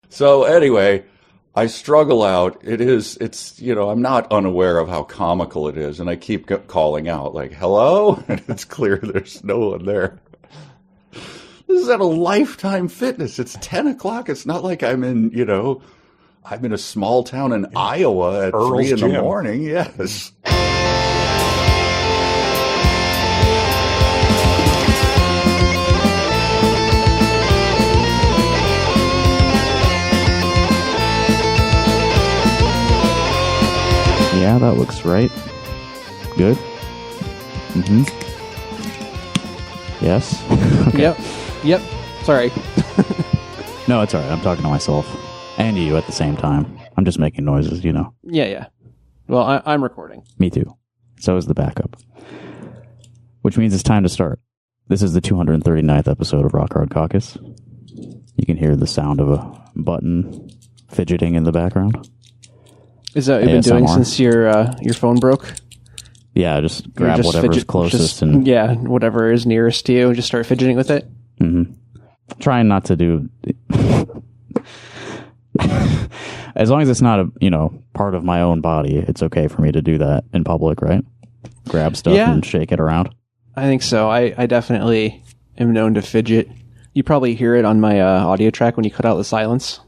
So anyway, I struggle out. I'm not unaware of how comical it is, and I keep calling out, like, hello? And it's clear there's no one there. This is at a Lifetime Fitness. It's 10 o'clock. It's not like I'm in a small town in Iowa at Earl's 3 in the gym. morning. Yes. Yeah, that looks right. Good. Mm-hmm. Yes. Okay. Yep. Sorry. No, it's all right. I'm talking to myself and you at the same time. I'm just making noises, you know. Yeah. Well, I'm recording. Me too. So is the backup. Which means it's time to start. This is the 239th episode of Rock Hard Caucus. You can hear the sound of a button fidgeting in the background. Is that what you've been doing since your phone broke? Yeah, just grab whatever's closest and whatever is nearest to you. Just start fidgeting with it. Mm-hmm. Trying not to do. As long as it's not a part of my own body, it's okay for me to do that in public, right? Grab stuff and shake it around. I think so. I definitely am known to fidget. You probably hear it on my audio track when you cut out the silence.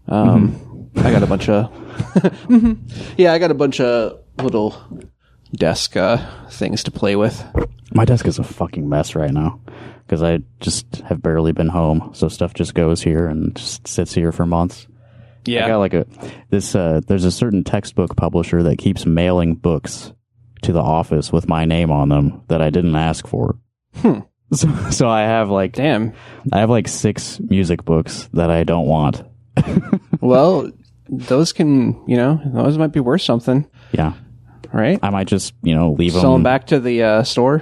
I got a bunch of I got a bunch of little desk things to play with. My desk is a fucking mess right now because I just have barely been home, so stuff just goes here and just sits here for months. Yeah, I got there's a certain textbook publisher that keeps mailing books to the office with my name on them that I didn't ask for. So I have I have 6 music books that I don't want. Well, those those might be worth something. Yeah. Right? I might just, leave them. Sell them back to the store.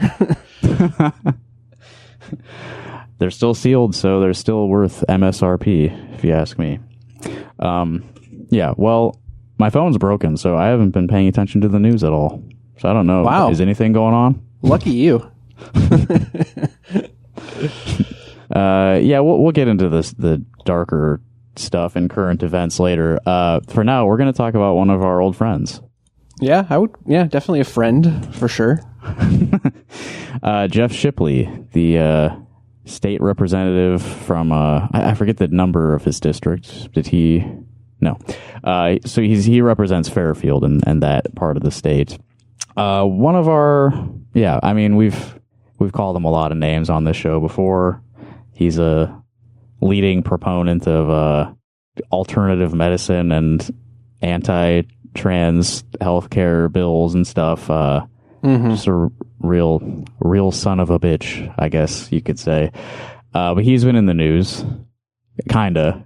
They're still sealed, so they're still worth MSRP, if you ask me. Yeah, well, my phone's broken, so I haven't been paying attention to the news at all. So I don't know. Wow. Is anything going on? Lucky you. Yeah, we'll get into the darker stuff and current events later. For now, we're going to talk about one of our old friends. Yeah, definitely a friend for sure. Jeff Shitley, the state representative from I forget the number of his district. Did he? No. So he represents Fairfield and that part of the state. One of our we've called him a lot of names on this show before. He's a leading proponent of alternative medicine and anti-trans healthcare bills and stuff. Just a real son of a bitch, I guess you could say. But he's been in the news, kinda.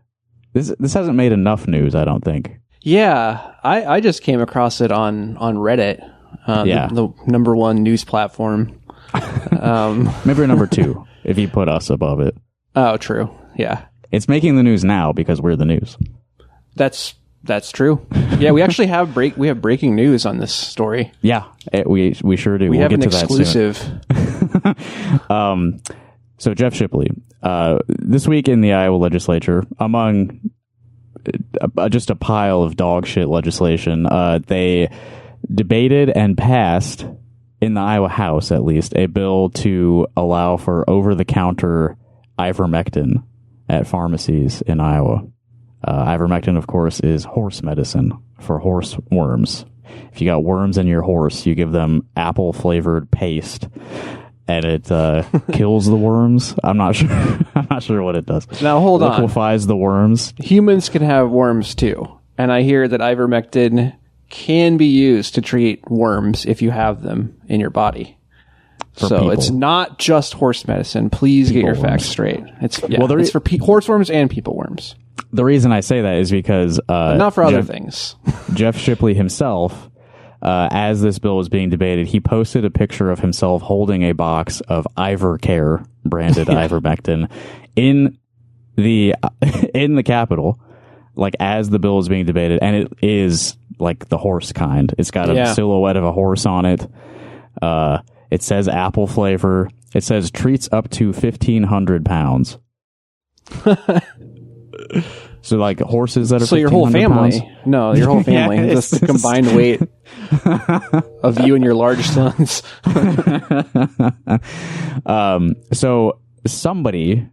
This hasn't made enough news, I don't think. Yeah, I just came across it on Reddit. The number one news platform. Maybe number 2 if you put us above it. Oh, true. Yeah. It's making the news now because we're the news. That's true. Yeah, we actually have breaking news on this story. Yeah, we sure do. We'll have get an to exclusive. That soon. So Jeff Shitley, this week in the Iowa legislature, among just a pile of dog shit legislation, they debated and passed, in the Iowa House at least, a bill to allow for over-the-counter ivermectin at pharmacies in Iowa. Ivermectin, of course, is horse medicine for horse worms. If you got worms in your horse, you give them apple-flavored paste, and it kills the worms. I'm not sure. I'm not sure what it does. Now hold on. Liquefies the worms. Humans can have worms too, and I hear that ivermectin can be used to treat worms if you have them in your body. So people. It's not just horse medicine. Please get your facts straight. It's for horse worms and people worms. The reason I say that is because but not for other things. Jeff Shitley himself, as this bill was being debated, he posted a picture of himself holding a box of Ivercare branded ivermectin in the Capitol, like as the bill is being debated, and it is like the horse kind. It's got a silhouette of a horse on it. It says apple flavor. It says treats up to 1,500 pounds. So like horses that are so your whole 1,500 family. pounds? No, your whole family. Yeah, Just the combined weight of you and your large sons. So somebody,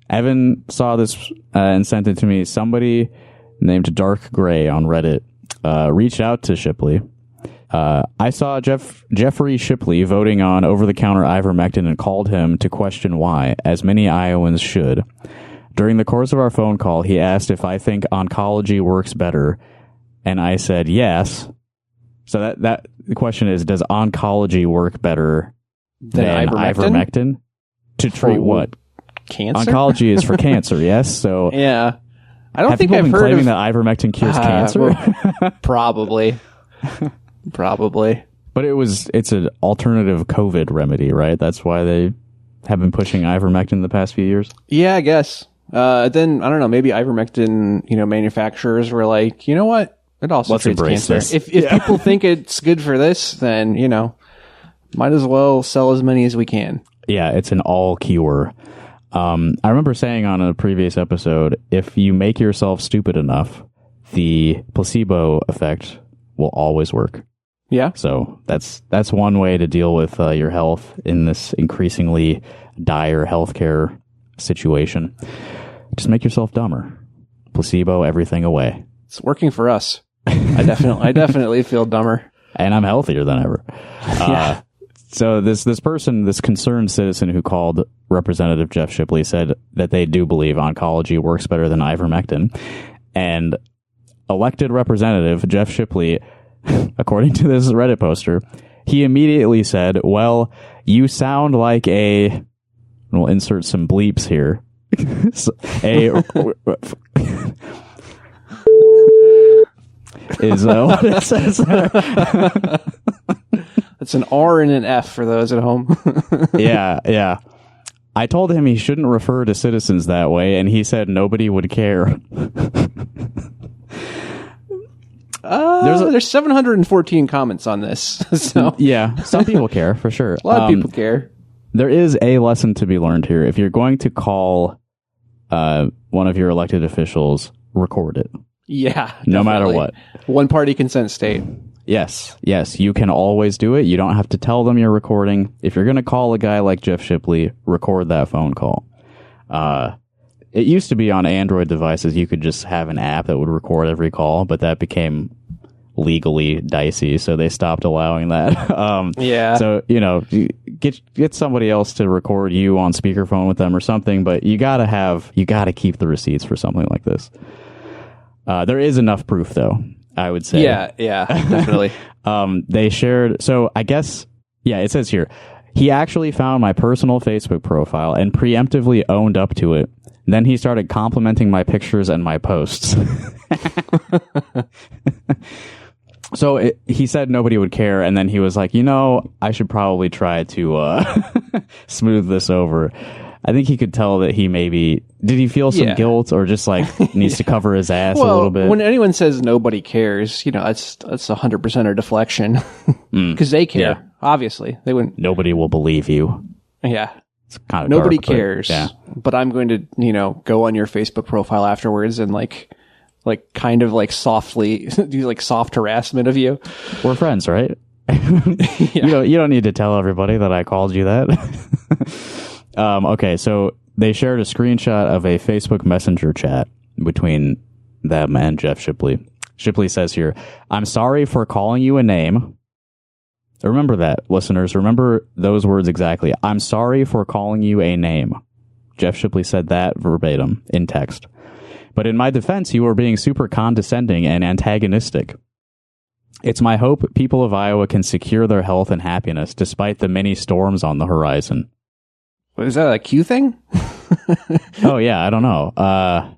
Evan saw this and sent it to me. Somebody named Dark Gray on Reddit reached out to Shipley. I saw Jeffrey Shipley voting on over-the-counter ivermectin and called him to question why, as many Iowans should. During the course of our phone call, he asked if I think oncology works better, and I said yes. So that the question is, does oncology work better than ivermectin? To treat what? Cancer? Oncology is for cancer, yes? So yeah. I don't have think people I've been heard claiming of... that ivermectin cures cancer? Well, probably. Probably. But it's an alternative COVID remedy, right? That's why they have been pushing ivermectin the past few years? Yeah, I guess. Then, I don't know, maybe ivermectin, manufacturers were like, you know what? It also treats cancer. This. If people think it's good for this, then, might as well sell as many as we can. Yeah, it's an all cure. I remember saying on a previous episode, if you make yourself stupid enough, the placebo effect will always work. Yeah. So that's one way to deal with your health in this increasingly dire healthcare situation. Just make yourself dumber. Placebo everything away. It's working for us. I definitely feel dumber. And I'm healthier than ever. Yeah. So this person, this concerned citizen who called Representative Jeff Shipley, said that they do believe oncology works better than ivermectin. And elected representative Jeff Shipley, according to this Reddit poster, he immediately said, well, you sound like a... We'll insert some bleeps here. Is what it says there. It's an R and an F for those at home. Yeah. I told him he shouldn't refer to citizens that way, and he said nobody would care. There's 714 comments on this. So Yeah, some people care, for sure. A lot of people care. There is a lesson to be learned here. If you're going to call one of your elected officials, record it. Yeah. No definitely. matter what. One party consent state. Yes, you can always do it. You don't have to tell them you're recording. If you're going to call a guy like Jeff Shipley, record that phone call. It used to be on Android devices, you could just have an app that would record every call, but that became legally dicey, so they stopped allowing that. Yeah. So, get somebody else to record you on speakerphone with them or something, but you gotta keep the receipts for something like this. There is enough proof, though, I would say. Yeah, definitely. They shared, so I guess, it says here, he actually found my personal Facebook profile and preemptively owned up to it. Then he started complimenting my pictures and my posts. So he said nobody would care, and then he was like, I should probably try to smooth this over. I think he could tell that he did he feel some guilt or just needs to cover his ass a little bit? When anyone says nobody cares, that's 100% a deflection because they care. Yeah. Obviously, they wouldn't. Nobody will believe you. Yeah. It's kind of nobody dark, cares. But I'm going to, go on your Facebook profile afterwards and softly do soft harassment of you. We're friends, right? You don't need to tell everybody that I called you that. Okay, so they shared a screenshot of a Facebook Messenger chat between them and Jeff Shipley. Shipley says here, I'm sorry for calling you a name. Remember that, listeners. Remember those words exactly. I'm sorry for calling you a name. Jeff Shipley said that verbatim in text. But in my defense, you were being super condescending and antagonistic. It's my hope people of Iowa can secure their health and happiness despite the many storms on the horizon. Is that a Q thing? Oh, yeah, I don't know. I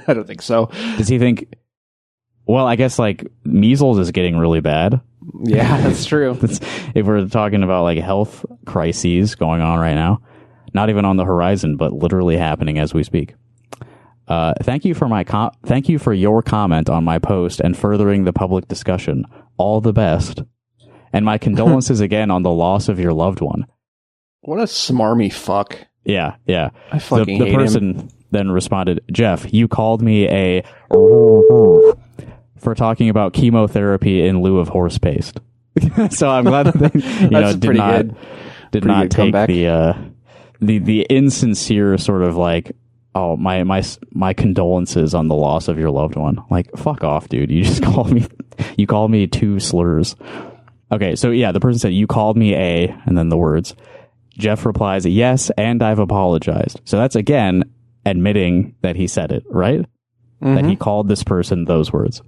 don't think so. Does he think... Well, I guess, measles is getting really bad. Yeah, that's true. If we're talking about, health crises going on right now. Not even on the horizon, but literally happening as we speak. Thank you for your comment on my post and furthering the public discussion. All the best. And my condolences again on the loss of your loved one. What a smarmy fuck. Yeah. I fucking the hate person, him. then responded, Jeff, you called me a for talking about chemotherapy in lieu of horse paste. So I'm glad that they did not take the insincere sort of like, oh, my condolences on the loss of your loved one. Like, fuck off, dude. You just called me 2 slurs. Okay, so yeah, the person said, you called me a, and then the words. Jeff replies, yes, and I've apologized. So that's, again, admitting that he said it, right? Mm-hmm. That he called this person those words.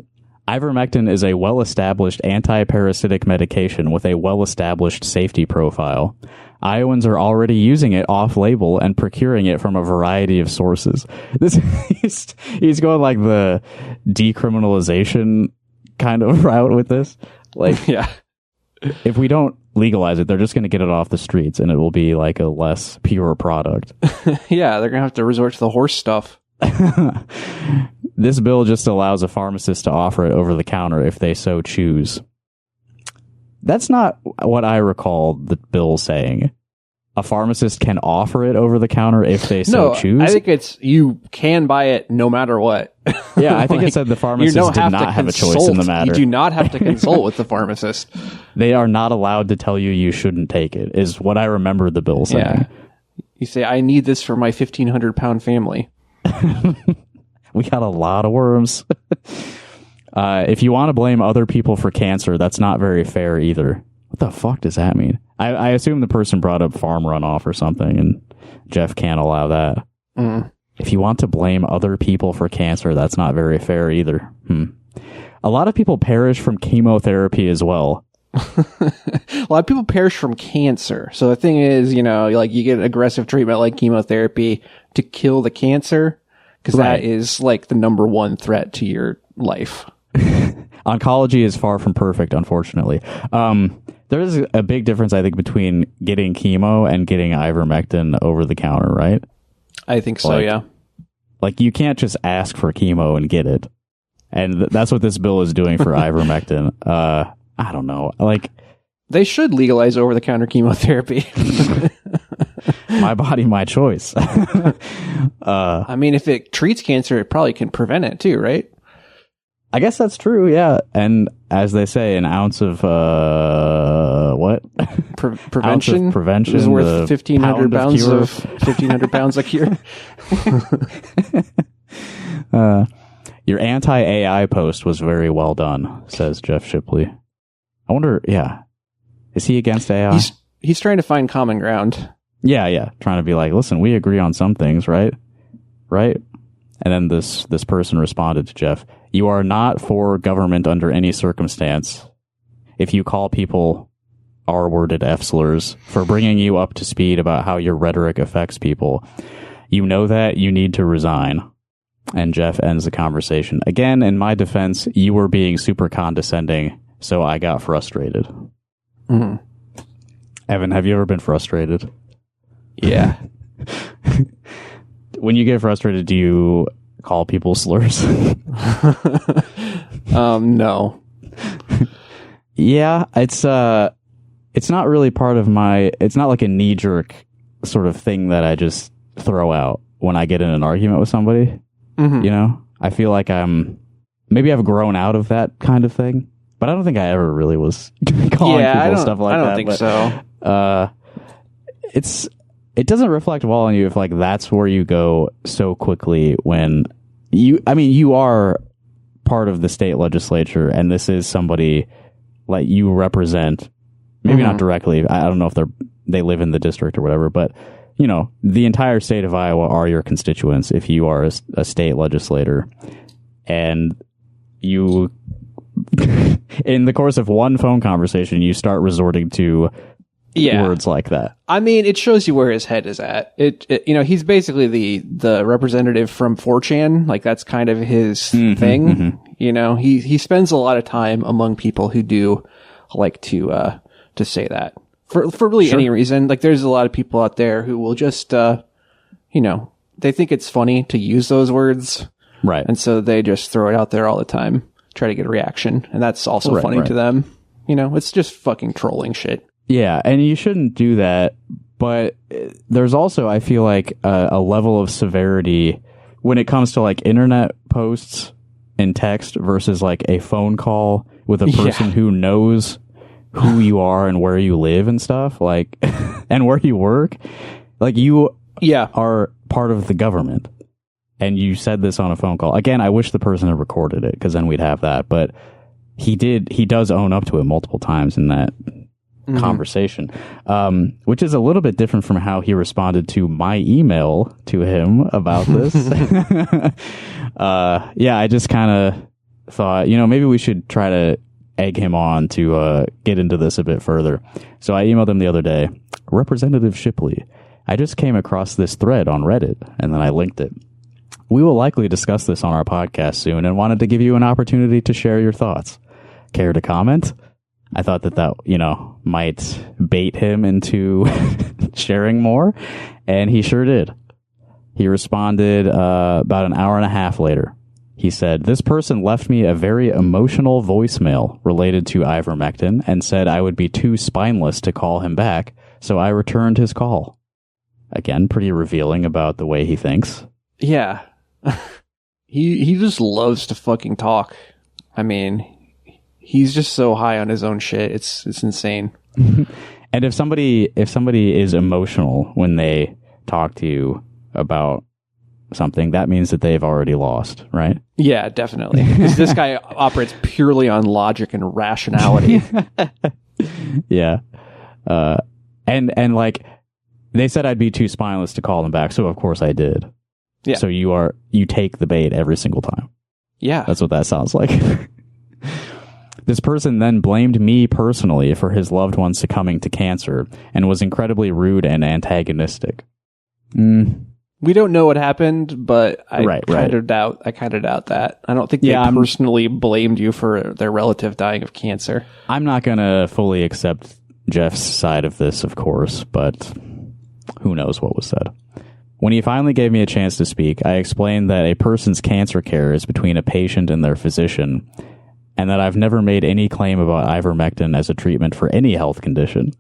Ivermectin is a well-established anti-parasitic medication with a well-established safety profile. Iowans are already using it off-label and procuring it from a variety of sources. He's going like the decriminalization kind of route with this. Like, yeah. If we don't legalize it, they're just going to get it off the streets, and it will be like a less pure product. Yeah, they're going to have to resort to the horse stuff. This bill just allows a pharmacist to offer it over the counter if they so choose. That's not what I recall the bill saying. A pharmacist can offer it over the counter if they so choose. I think it's you can buy it no matter what. Yeah, I think it said the pharmacist did not have a choice in the matter. You do not have to consult with the pharmacist. They are not allowed to tell you shouldn't take it, is what I remember the bill saying. Yeah. You say, I need this for my 1,500-pound family. We got a lot of worms. If you want to blame other people for cancer, that's not very fair either. What the fuck does that mean? I assume the person brought up farm runoff or something, and Jeff can't allow that. Mm. If you want to blame other people for cancer, that's not very fair either. A lot of people perish from chemotherapy as well. A lot of people perish from cancer. So the thing is, like you get aggressive treatment like chemotherapy to kill the cancer, because that is like the number one threat to your life. Oncology is far from perfect, unfortunately. There is a big difference, I think, between getting chemo and getting ivermectin over the counter, right? I think so, yeah. Like, you can't just ask for chemo and get it. And that's what this bill is doing for ivermectin. I don't know. Like, they should legalize over-the-counter chemotherapy. My body, my choice. I mean, if it treats cancer, it probably can prevent it too, right? I guess that's true, yeah. And as they say, an ounce of what? Prevention. Ounce of prevention is worth 1,500 pounds of 1,500 pounds of cure. Your anti-AI post was very well done, says Jeff Shipley. I wonder, is he against AI? He's trying to find common ground. Yeah, trying to be like, listen, we agree on some things, right? Right? And then this person responded to Jeff, you are not for government under any circumstance. If you call people R-worded F-slurs for bringing you up to speed about how your rhetoric affects people, you know that you need to resign. And Jeff ends the conversation. Again, in my defense, you were being super condescending, so I got frustrated. Mm-hmm. Evan, have you ever been frustrated? Yeah. When you get frustrated, do you call people slurs? No. Yeah, it's not really part of it's not like a knee-jerk sort of thing that I just throw out when I get in an argument with somebody. Mm-hmm. I feel like maybe I've grown out of that kind of thing, but I don't think I ever really was calling people stuff like that. I don't think so. It doesn't reflect well on you if like that's where you go so quickly when you are part of the state legislature and this is somebody like you represent, maybe not directly. I don't know if they live in the district or whatever, but the entire state of Iowa are your constituents if you are a state legislator, and you in the course of one phone conversation you start resorting to words like that. I mean, it shows you where his head is at. He's basically the representative from 4chan. Like that's kind of his thing. Mm-hmm. He spends a lot of time among people who do like to say that for really any reason. Like there's a lot of people out there who will just, they think it's funny to use those words. Right. And so they just throw it out there all the time, try to get a reaction. And that's also funny to them. It's just fucking trolling shit. Yeah, and you shouldn't do that, but there's also, I feel like, a level of severity when it comes to like internet posts and text versus like a phone call with a person who knows who you are and where you live and stuff, like, and where you work, like you are part of the government. And you said this on a phone call. Again, I wish the person had recorded it because then we'd have that. But he does own up to it multiple times in that conversation, which is a little bit different from how he responded to my email to him about this. I just kind of thought, maybe we should try to egg him on to get into this a bit further. So I emailed him the other day, Representative Shipley, I just came across this thread on Reddit, and then I linked it. We will likely discuss this on our podcast soon and wanted to give you an opportunity to share your thoughts. Care to comment? I thought that, might bait him into sharing more, and he sure did. He responded about an hour and a half later. He said, this person left me a very emotional voicemail related to ivermectin and said I would be too spineless to call him back, so I returned his call. Again, pretty revealing about the way he thinks. Yeah. He just loves to fucking talk. I mean, he's just so high on his own shit. It's insane. And if somebody is emotional when they talk to you about something, that means that they've already lost, right? Yeah, definitely. This guy operates purely on logic and rationality. Yeah. And like they said I'd be too spineless to call them back, so of course I did. Yeah. So you take the bait every single time. Yeah. That's what that sounds like. This person then blamed me personally for his loved one succumbing to cancer and was incredibly rude and antagonistic. We don't know what happened, but I kind of doubt that. I don't think they personally blamed you for their relative dying of cancer. I'm not going to fully accept Jeff's side of this, of course, but who knows what was said. When he finally gave me a chance to speak, I explained that a person's cancer care is between a patient and their physician, and that I've never made any claim about ivermectin as a treatment for any health condition.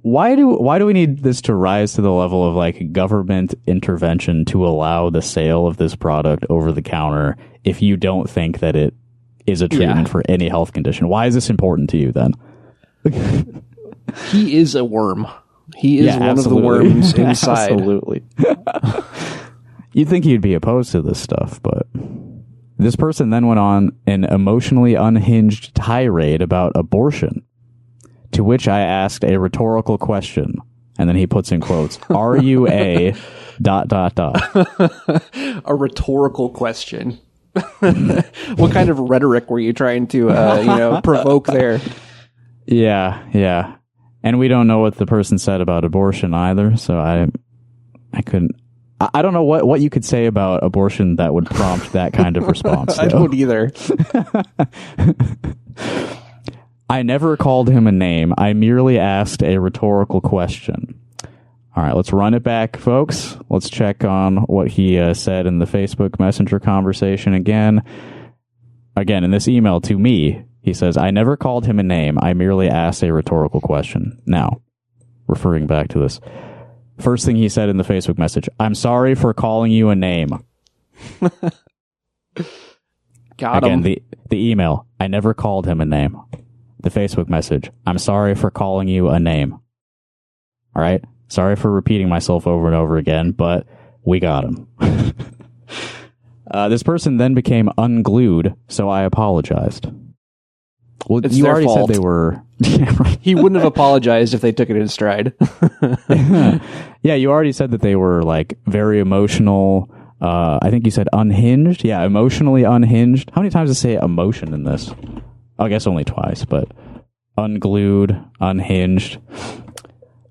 Why do we need this to rise to the level of like government intervention to allow the sale of this product over the counter if you don't think that it is a treatment for any health condition? Why is this important to you then? He is a worm. He is one of the worms inside. Absolutely. You'd think he'd be opposed to this stuff, but this person then went on an emotionally unhinged tirade about abortion, to which I asked a rhetorical question, and then he puts in quotes, are you a ... A rhetorical question. What kind of rhetoric were you trying to provoke there? Yeah. And we don't know what the person said about abortion either, so I couldn't. I don't know what you could say about abortion that would prompt that kind of response. I don't either. I never called him a name. I merely asked a rhetorical question. All right, let's run it back, folks. Let's check on what he said in the Facebook Messenger conversation again. Again, in this email to me, he says, I never called him a name. I merely asked a rhetorical question. Now, referring back to this, first thing he said in the Facebook message, I'm sorry for calling you a name. Got him. Again, the email, I never called him a name. The Facebook message, I'm sorry for calling you a name. All right? Sorry for repeating myself over and over again, but we got him. This person then became unglued, so I apologized. Well, it's you their already fault. said they were... He wouldn't have apologized if they took it in stride. Yeah, you already said that they were like very emotional. I think you said unhinged. Yeah, emotionally unhinged. How many times does it say emotion in this? I guess only twice, but unglued, unhinged.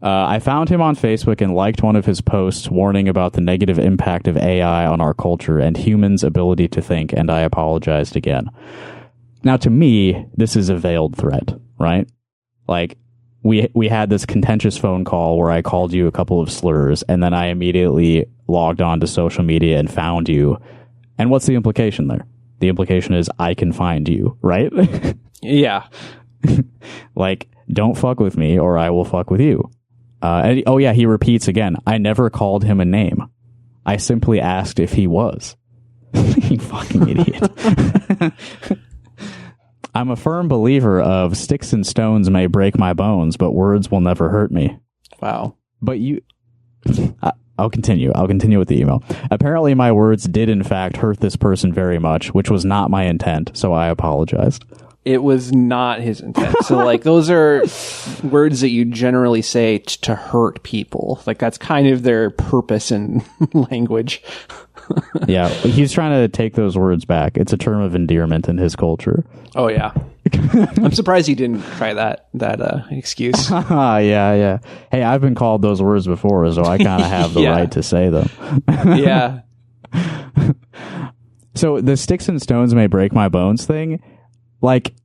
I found him on Facebook and liked one of his posts warning about the negative impact of AI on our culture and humans' ability to think, and I apologized again. Now, to me, this is a veiled threat, right? Like, we had this contentious phone call where I called you a couple of slurs, and then I immediately logged on to social media and found you. And what's the implication there? The implication is I can find you, right? Yeah. Like, don't fuck with me or I will fuck with you. Oh yeah, he repeats again. I never called him a name. I simply asked if he was. You fucking idiot. I'm a firm believer of sticks and stones may break my bones, but words will never hurt me. Wow. But I'll continue. I'll continue with the email. Apparently my words did in fact hurt this person very much, which was not my intent, so I apologized. It was not his intent. So, like, those are words that you generally say to hurt people. Like, that's kind of their purpose in language. Yeah, he's trying to take those words back. It's a term of endearment in his culture. Oh, yeah. I'm surprised he didn't try that excuse. Yeah. Hey, I've been called those words before, so I kind of have the right to say them. Yeah. So, the sticks and stones may break my bones thing, like,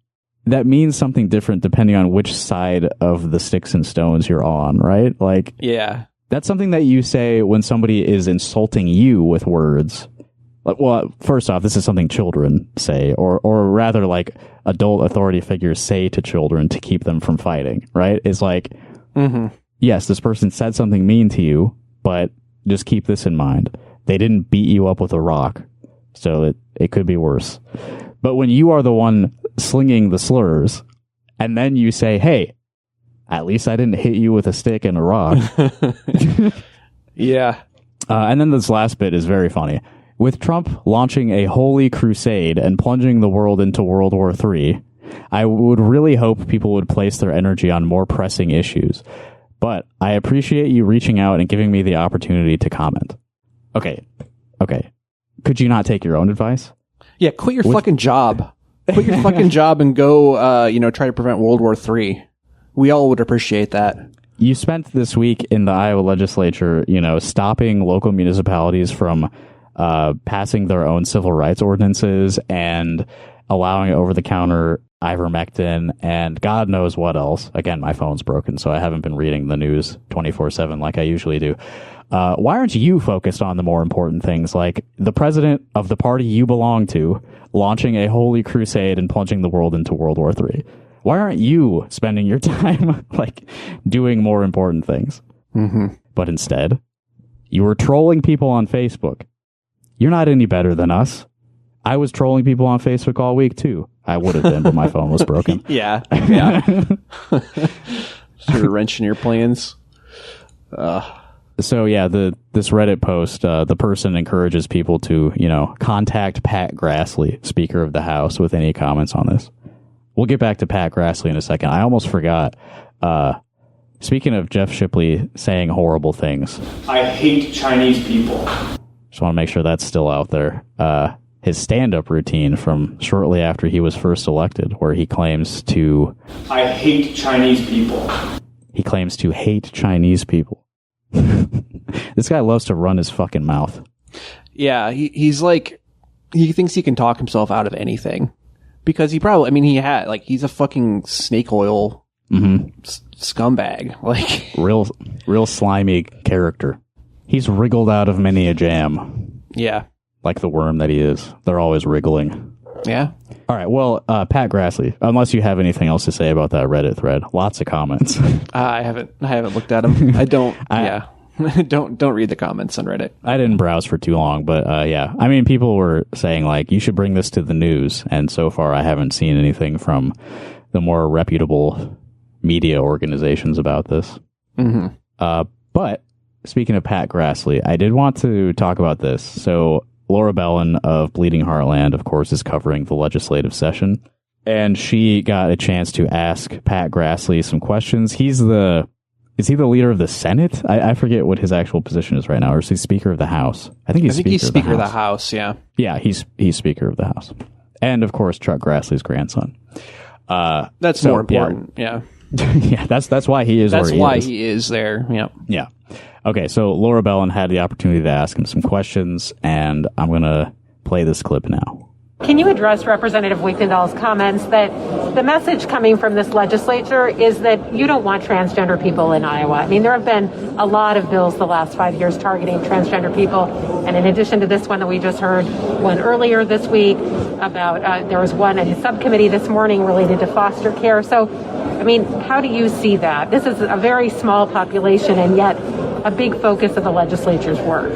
that means something different depending on which side of the sticks and stones you're on, right? Like, yeah, that's something that you say when somebody is insulting you with words. Like, well, first off, this is something children say, or rather, like, adult authority figures say to children to keep them from fighting, right? It's like, yes, this person said something mean to you, but just keep this in mind. They didn't beat you up with a rock, so it could be worse. But when you are the one slinging the slurs, and then you say, hey, at least I didn't hit you with a stick and a rock. Yeah. And then this last bit is very funny. With Trump launching a holy crusade and plunging the world into World War III, I would really hope people would place their energy on more pressing issues. But I appreciate you reaching out and giving me the opportunity to comment. Okay. Could you not take your own advice? Yeah, quit your fucking job. Quit your fucking job and go, try to prevent World War III. We all would appreciate that. You spent this week in the Iowa legislature, stopping local municipalities from passing their own civil rights ordinances and allowing over-the-counter ivermectin and God knows what else. Again, my phone's broken, so I haven't been reading the news 24/7 like I usually do. Why aren't you focused on the more important things, like the president of the party you belong to launching a holy crusade and plunging the world into World War III? Why aren't you spending your time doing more important things? But instead, you were trolling people on Facebook. You're not any better than us. I was trolling people on Facebook all week too. I would have been, but my phone was broken. Yeah. Sort of wrenching your plans. So yeah, this Reddit post, the person encourages people to, contact Pat Grassley, Speaker of the House, with any comments on this. We'll get back to Pat Grassley in a second. I almost forgot. Speaking of Jeff Shipley saying horrible things. I hate Chinese people. Just want to make sure that's still out there. His stand-up routine from shortly after he was first elected, where he claims to... I hate Chinese people. He claims to hate Chinese people. This guy loves to run his fucking mouth. Yeah, he's like... He thinks he can slimic himself out of anything. Because he probably... he's a fucking snake oil scumbag. Real slimy character. He's wriggled out of many a jam. Yeah. Like the worm that he is. They're always wriggling. Yeah. All right. Well, Pat Grassley, unless you have anything else to say about that Reddit thread, lots of comments. I haven't looked at them. I don't. Don't read the comments on Reddit. I didn't browse for too long, but yeah. I mean, people were saying you should bring this to the news, and so far I haven't seen anything from the more reputable media organizations about this. But speaking of Pat Grassley, I did want to talk about this. So Laura Bellin of Bleeding Heartland, of course, is covering the legislative session, and she got a chance to ask Pat Grassley some questions. Is he the leader of the Senate? I forget what his actual position is right now, or is he Speaker of the House? I think he's Speaker of the House, yeah. Yeah, he's Speaker of the House. And, of course, Chuck Grassley's grandson. That's more important, yeah. Yeah, that's why he is where he is. That's why he is there, yeah. Yeah. Okay, so Laura Bellin had the opportunity to ask him some questions, and I'm going to play this clip now. Can you address Representative Wickendall's comments that the message coming from this legislature is that you don't want transgender people in Iowa? I mean, there have been a lot of bills the last 5 years targeting transgender people. And in addition to this one that we just heard, one earlier this week about, there was one in his subcommittee this morning related to foster care. So I mean, how do you see that? This is a very small population and yet a big focus of the legislature's work.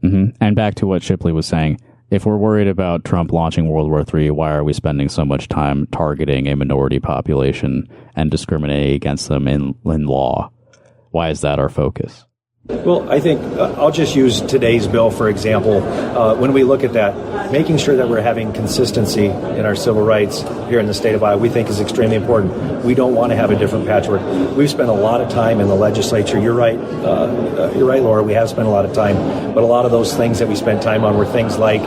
Mm-hmm. And back to what Shipley was saying. If we're worried about Trump launching World War III, why are we spending so much time targeting a minority population and discriminating against them in law? Why is that our focus? Well, I think I'll just use today's bill, for example. When we look at that, making sure that we're having consistency in our civil rights here in the state of Iowa, we think is extremely important. We don't want to have a different patchwork. We've spent a lot of time in the legislature. You're right, Laura. We have spent a lot of time. But a lot of those things that we spent time on were things like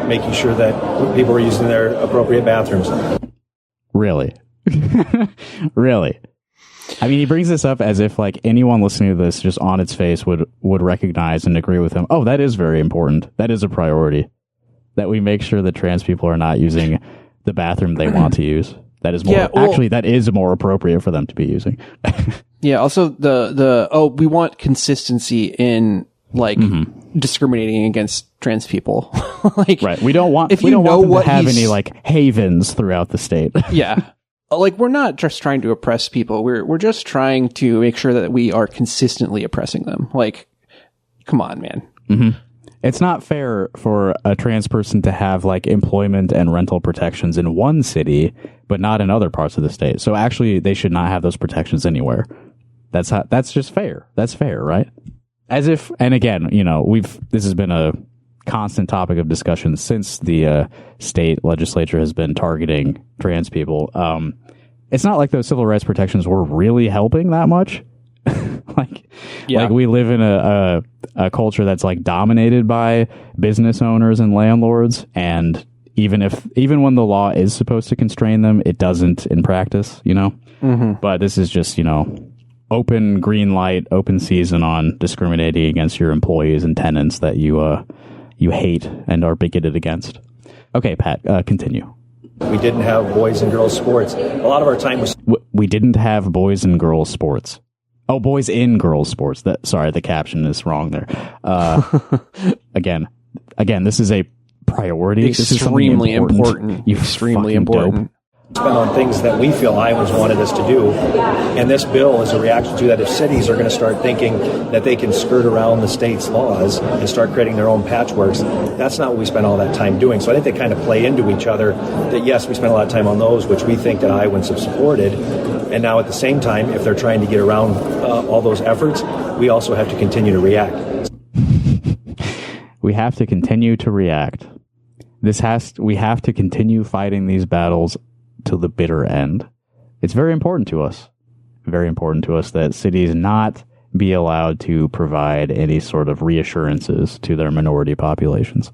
making sure that people were using their appropriate bathrooms. Really? Really? I mean, he brings this up as if like anyone listening to this just on its face would recognize and agree with him. Oh, that is very important. That is a priority. That we make sure that trans people are not using the bathroom they want to use. That is more actually that is more appropriate for them to be using. Yeah. Also, we want consistency in like discriminating against trans people. Like, right. We don't want them to have any like havens throughout the state. Yeah. Like, we're not just trying to oppress people. We're just trying to make sure that we are consistently oppressing them. Like, come on, man. Mm-hmm. It's not fair for a trans person to have like employment and rental protections in one city, but not in other parts of the state. So actually, they should not have those protections anywhere. That's just fair. That's fair, right? As if, and again, you know, this has been a constant topic of discussion since the state legislature has been targeting trans people. It's not like those civil rights protections were really helping that much. Like we live in a culture that's like dominated by business owners and landlords, and even when the law is supposed to constrain them, it doesn't in practice, you know. Mm-hmm. But this is just, you know, open green light, open season on discriminating against your employees and tenants that you hate and are bigoted against. Okay, Pat, continue. We didn't have boys and girls sports. A lot of our time was... We didn't have boys and girls sports. Oh, boys in girls sports. Sorry, the caption is wrong there. Again, this is a priority. Extremely important. Extremely important. Dope. Spent on things that we feel Iowans wanted us to do. And this bill is a reaction to that. If cities are going to start thinking that they can skirt around the state's laws and start creating their own patchworks, that's not what we spent all that time doing. So I think they kind of play into each other. That yes, we spent a lot of time on those, which we think that Iowans have supported. And now at the same time, if they're trying to get around all those efforts, we also have to continue to react. We have to continue to react. We have to continue fighting these battles to the bitter end. It's very important to us. Very important to us that cities not be allowed to provide any sort of reassurances to their minority populations.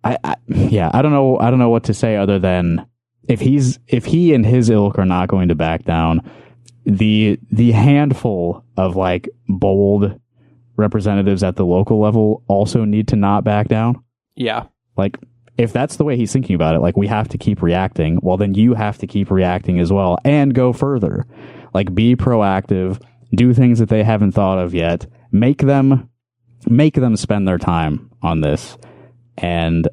I don't know what to say other than if he and his ilk are not going to back down, the handful of like bold representatives at the local level also need to not back down. Yeah. Like, if that's the way he's thinking about it, like, we have to keep reacting, well, then you have to keep reacting as well and go further. Like, be proactive, do things that they haven't thought of yet, make them spend their time on this. And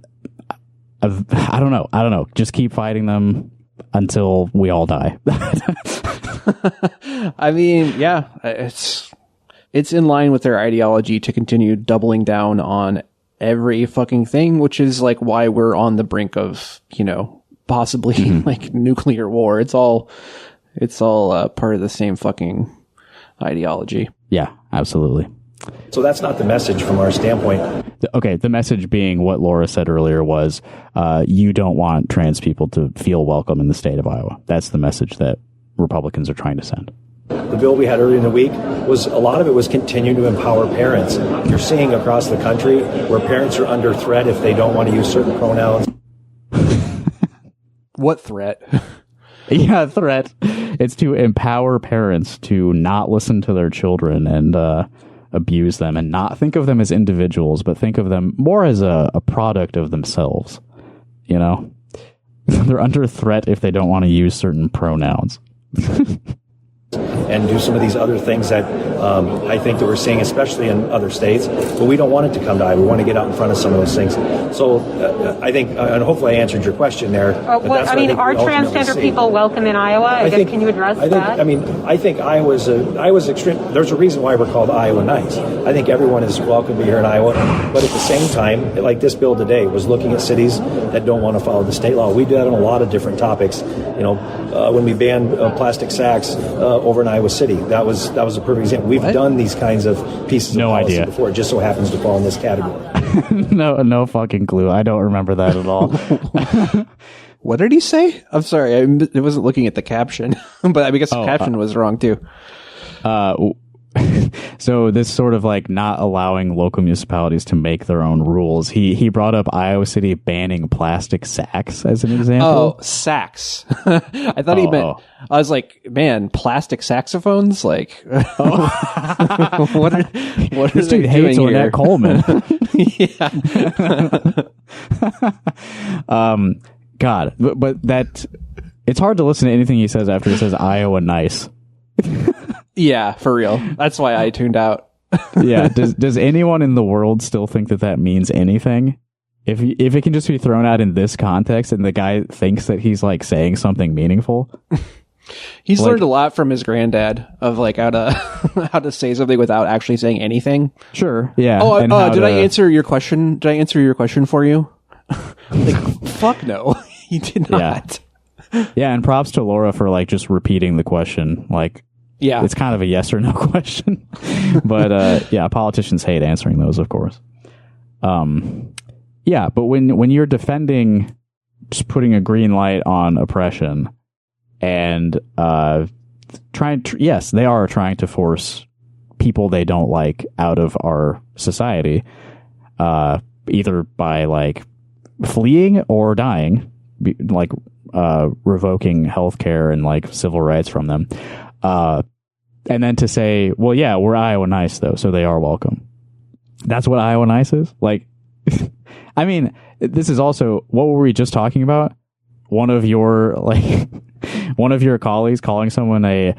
I don't know. Just keep fighting them until we all die. I mean, yeah, it's in line with their ideology to continue doubling down on every fucking thing, which is like why we're on the brink of, you know, possibly like nuclear war. It's all part of the same fucking ideology. Yeah, absolutely. So that's not the message from our standpoint. Okay, the message being what Laura said earlier was you don't want trans people to feel welcome in the state of Iowa. That's the message that Republicans are trying to send. The bill we had earlier in the week was a lot of it was continuing to empower parents. You're seeing across the country where parents are under threat if they don't want to use certain pronouns. What threat? Yeah, threat. It's to empower parents to not listen to their children and abuse them and not think of them as individuals, but think of them more as a product of themselves. You know? They're under threat if they don't want to use certain pronouns. and do some of these other things that I think that we're seeing, especially in other states. But we don't want it to come to Iowa. We want to get out in front of some of those things. So I think, and hopefully I answered your question there. Are transgender people welcome in Iowa? Can you address that? I think Iowa's extreme. There's a reason why we're called Iowa Nice. I think everyone is welcome to be here in Iowa. But at the same time, like this bill today was looking at cities that don't want to follow the state law. We do that on a lot of different topics. When we banned plastic sacks over in Iowa City, that was a perfect example. We've done these kinds of pieces of policy before. It just so happens to fall in this category. No fucking clue. I don't remember that at all. What did he say? I'm sorry, I wasn't looking at the caption, but I guess the caption was wrong too. So this sort of like not allowing local municipalities to make their own rules. He brought up Iowa City banning plastic sacks as an example. Oh, sacks. I thought he meant, I was like, man, plastic saxophones? Like, what are this dude hates Ornette Coleman. God, but that it's hard to listen to anything he says after he says Iowa nice. Yeah, for real. That's why I tuned out. Yeah. Does anyone in the world still think that means anything? If it can just be thrown out in this context and the guy thinks that he's like saying something meaningful. He's learned a lot from his granddad of like how to say something without actually saying anything. Sure. Yeah. Did I answer your question? Did I answer your question for you? Like, fuck no. He did not. Yeah, and props to Laura for like just repeating the question. Like, yeah, it's kind of a yes or no question. But yeah, politicians hate answering those, of course. Yeah, but when you're defending just putting a green light on oppression and yes, they are trying to force people they don't like out of our society, either by like fleeing or dying, like revoking healthcare and like civil rights from them. And then to say, well, yeah, we're Iowa Nice though, so they are welcome. That's what Iowa Nice is? Like, I mean, this is also, what were we just talking about? One of your colleagues calling someone on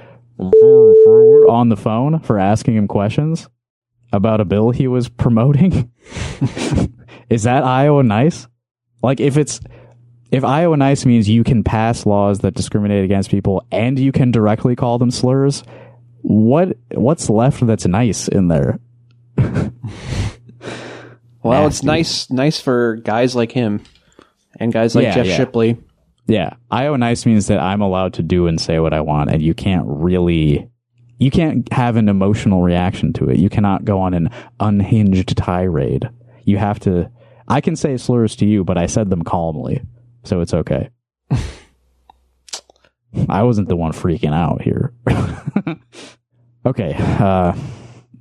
the phone for asking him questions about a bill he was promoting. Is that Iowa Nice? Like, if Iowa Nice means you can pass laws that discriminate against people and you can directly call them slurs, what's left that's nice in there? Well, it's nice for guys like him and guys like Jeff Shipley. Yeah. Iowa Nice means that I'm allowed to do and say what I want, and you can't have an emotional reaction to it. You cannot go on an unhinged tirade. You have to, I can say slurs to you, but I said them calmly, so it's okay. I wasn't the one freaking out here. Okay.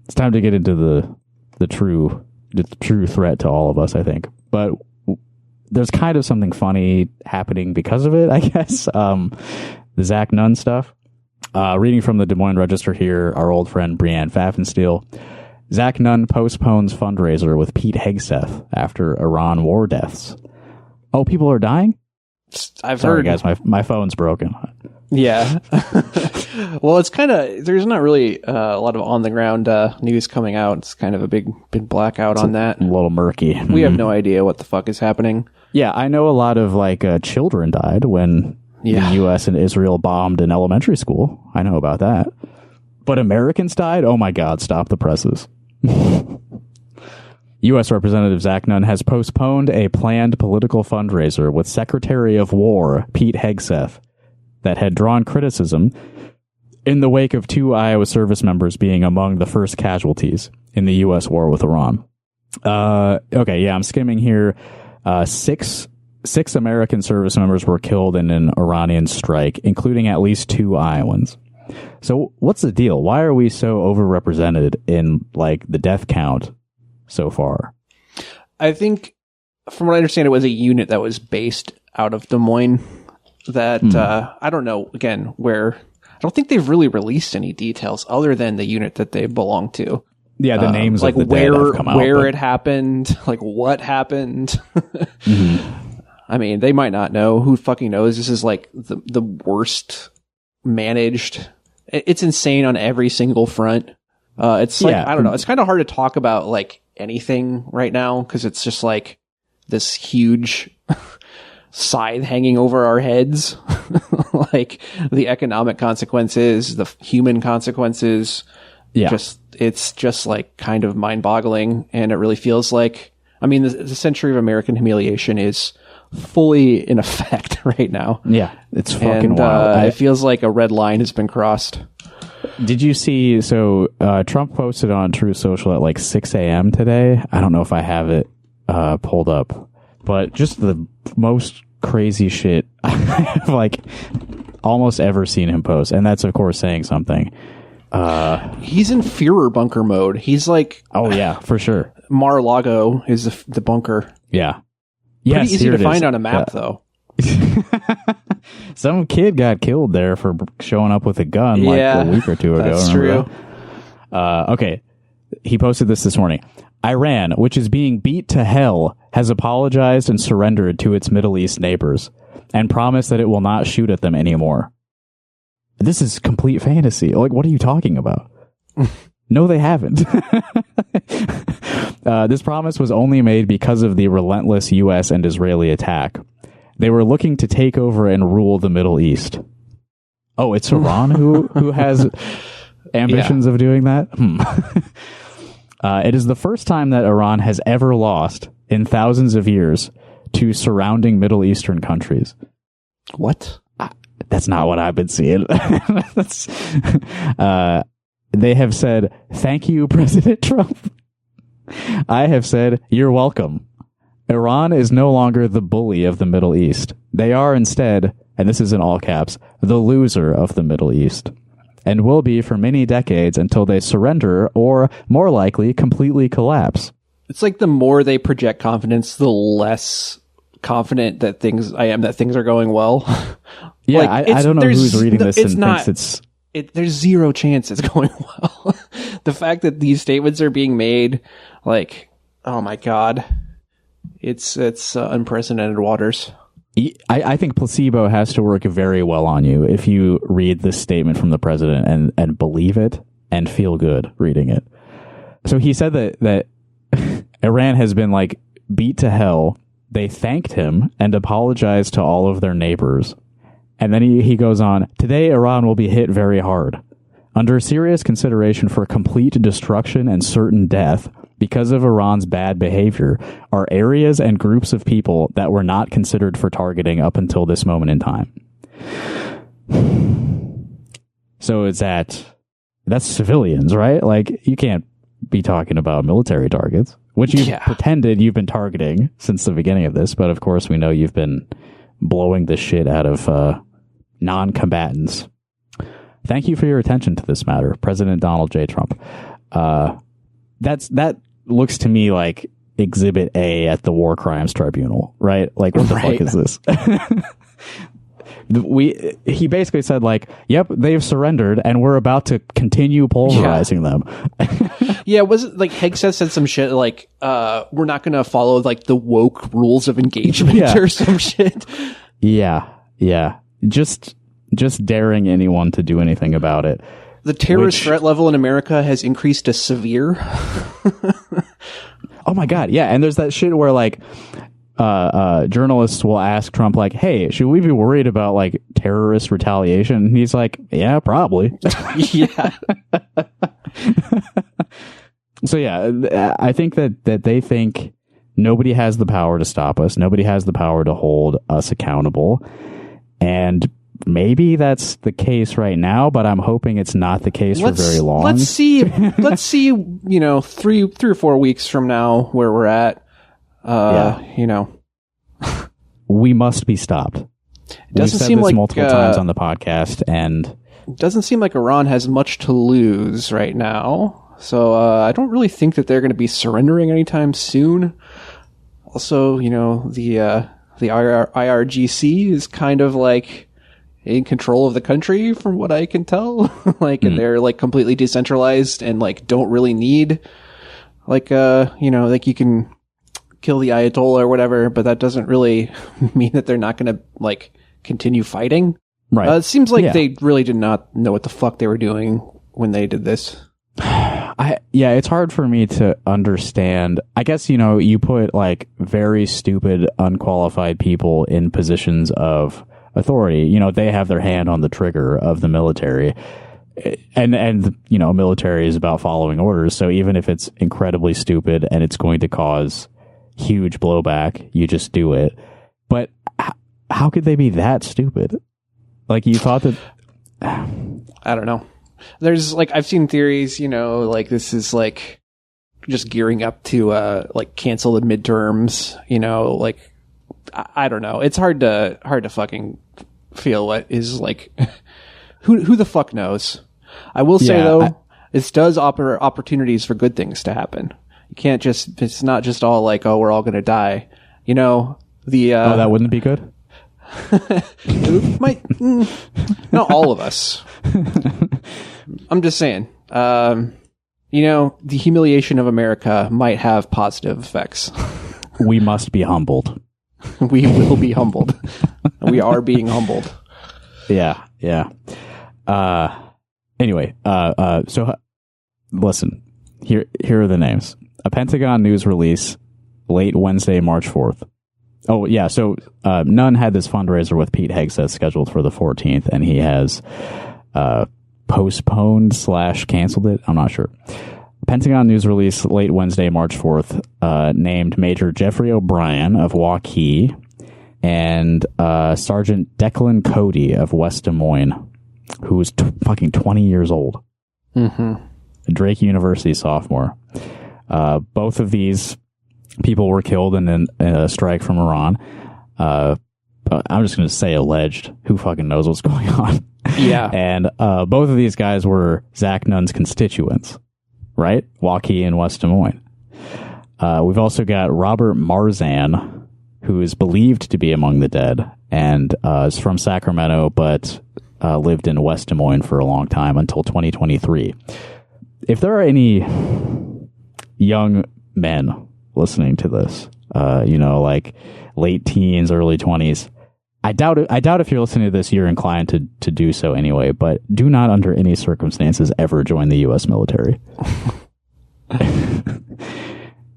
It's time to get into the true threat to all of us, I think. But there's kind of something funny happening because of it, I guess. The Zach Nunn stuff. Reading from the Des Moines Register here, our old friend Brianne Pfaffenstiel. Zach Nunn postpones fundraiser with Pete Hegseth after Iran war deaths. Oh, people are dying? I've Sorry, heard. guys, my phone's broken. Yeah. Well, it's kind of, there's not really a lot of on the ground news coming out. It's kind of a big blackout on that. A little murky. We have no idea what the fuck is happening. Yeah, I know a lot of like children died when the U.S. and Israel bombed an elementary school. I know about that. But Americans died? Oh my God, stop the presses. U.S. Representative Zach Nunn has postponed a planned political fundraiser with Secretary of War Pete Hegseth that had drawn criticism in the wake of 2 Iowa service members being among the first casualties in the U.S. war with Iran. Okay, yeah, I'm skimming here. 6 American service members were killed in an Iranian strike, including at least 2 Iowans. So what's the deal? Why are we so overrepresented in like the death count so far? I think, from what I understand, it was a unit that was based out of Des Moines that, I don't know, again, where I don't think they've really released any details other than the unit that they belong to. Yeah, the names like of the where dead have come out, where it happened, like what happened. I mean, they might not know. Who fucking knows? This is like the worst managed it's insane on every single front. It's like, I don't know. It's kind of hard to talk about like anything right now because it's just like this huge scythe hanging over our heads. Like the economic consequences, the human consequences. Yeah. It's just like kind of mind boggling. And it really feels like, I mean, the century of American humiliation is fully in effect right now. Yeah. It's fucking wild. It feels like a red line has been crossed. Did you see, Trump posted on Truth Social at like 6 a.m. today. I don't know if I have it pulled up, but just the most crazy shit I've like almost ever seen him post. And that's, of course, saying something. He's in Führer bunker mode. He's like... Oh, yeah, for sure. Mar-a-Lago is the bunker. Yeah. Pretty easy to find on a map, though. Some kid got killed there for showing up with a gun like a week or two ago. That's true. Okay. He posted this morning. Iran, which is being beat to hell, has apologized and surrendered to its Middle East neighbors and promised that it will not shoot at them anymore. This is complete fantasy. Like, what are you talking about? No, they haven't. This promise was only made because of the relentless U.S. and Israeli attack. They were looking to take over and rule the Middle East. Oh, it's Iran who has ambitions of doing that? It is the first time that Iran has ever lost in thousands of years to surrounding Middle Eastern countries. What? That's not what I've been seeing. They have said, thank you, President Trump. I have said, you're welcome. Iran is no longer the bully of the Middle East. They are instead, and this is in all caps, the loser of the Middle East, and will be for many decades until they surrender or, more likely, completely collapse. It's like the more they project confidence, the less confident that things are going well. Yeah, like, I don't know who's reading this and thinks it's... There's zero chance it's going well. The fact that these statements are being made, like, oh my God, it's unprecedented waters. I think placebo has to work very well on you if you read this statement from the president and believe it and feel good reading it. So he said that Iran has been like beat to hell. They thanked him and apologized to all of their neighbors. And then he goes on, today Iran will be hit very hard. Under serious consideration for complete destruction and certain death because of Iran's bad behavior are areas and groups of people that were not considered for targeting up until this moment in time. So that's civilians, right? Like, you can't be talking about military targets, which you've pretended you've been targeting since the beginning of this. But of course, we know you've been blowing the shit out of non-combatants. Thank you for your attention to this matter, President Donald J. Trump. That looks to me like Exhibit A at the War Crimes Tribunal, right? Like, what the fuck is this? He basically said, like, yep, they've surrendered, and we're about to continue pulverizing them. Yeah, was it like Hegseth said some shit like, we're not going to follow like the woke rules of engagement or some shit? Yeah. Just daring anyone to do anything about it. The terrorist threat level in America has increased to severe. Oh my God. Yeah. And there's that shit where like, journalists will ask Trump like, hey, should we be worried about like terrorist retaliation? And he's like, yeah, probably. Yeah. So yeah, I think that they think nobody has the power to stop us. Nobody has the power to hold us accountable. And maybe that's the case right now, but I'm hoping it's not the case for very long. Let's see, you know, 3 or 4 weeks from now where we're at. You know, we must be stopped. We've said this like multiple times on the podcast, and it doesn't seem like Iran has much to lose right now. So I don't really think that they're going to be surrendering anytime soon. Also, you know, the IRGC is kind of like in control of the country from what I can tell. Like, and they're like completely decentralized and like don't really need like, you know, like you can kill the Ayatollah or whatever, but that doesn't really mean that they're not going to like continue fighting. Right. It seems like they really did not know what the fuck they were doing when they did this. It's hard for me to understand. I guess, you put like very stupid, unqualified people in positions of authority. They have their hand on the trigger of the military. And military is about following orders. So even if it's incredibly stupid and it's going to cause huge blowback, you just do it. But how could they be that stupid? Like, you thought that... I don't know. There's like, I've seen theories, like this is like just gearing up to like cancel the midterms, like I don't know. It's hard to fucking feel what is like who the fuck knows. I will say though, this does offer opportunities for good things to happen. You can't just, it's not just all like, oh, we're all going to die. That wouldn't be good. Not all of us. I'm just saying, the humiliation of America might have positive effects. We must be humbled. We will be humbled. We are being humbled. Yeah. Anyway, so listen, here are the names. A Pentagon news release late Wednesday, March 4th. Oh, yeah. So Nunn had this fundraiser with Pete Hegseth scheduled for the 14th, and he has postponed / canceled it. I'm not sure. Pentagon news release late Wednesday, March 4th, named Major Jeffrey O'Brien of Waukee and Sergeant Declan Cody of West Des Moines, who was fucking 20 years old. Mm-hmm. A Drake University sophomore. Both of these people were killed in a strike from Iran. I'm just going to say alleged. Who fucking knows what's going on? Yeah. And both of these guys were Zach Nunn's constituents, right? Waukee and West Des Moines. We've also got Robert Marzan, who is believed to be among the dead and is from Sacramento, but lived in West Des Moines for a long time until 2023. If there are any young men listening to this, like late teens, early 20s, I doubt if you're listening to this, you're inclined to do so anyway, but do not under any circumstances ever join the U.S. military.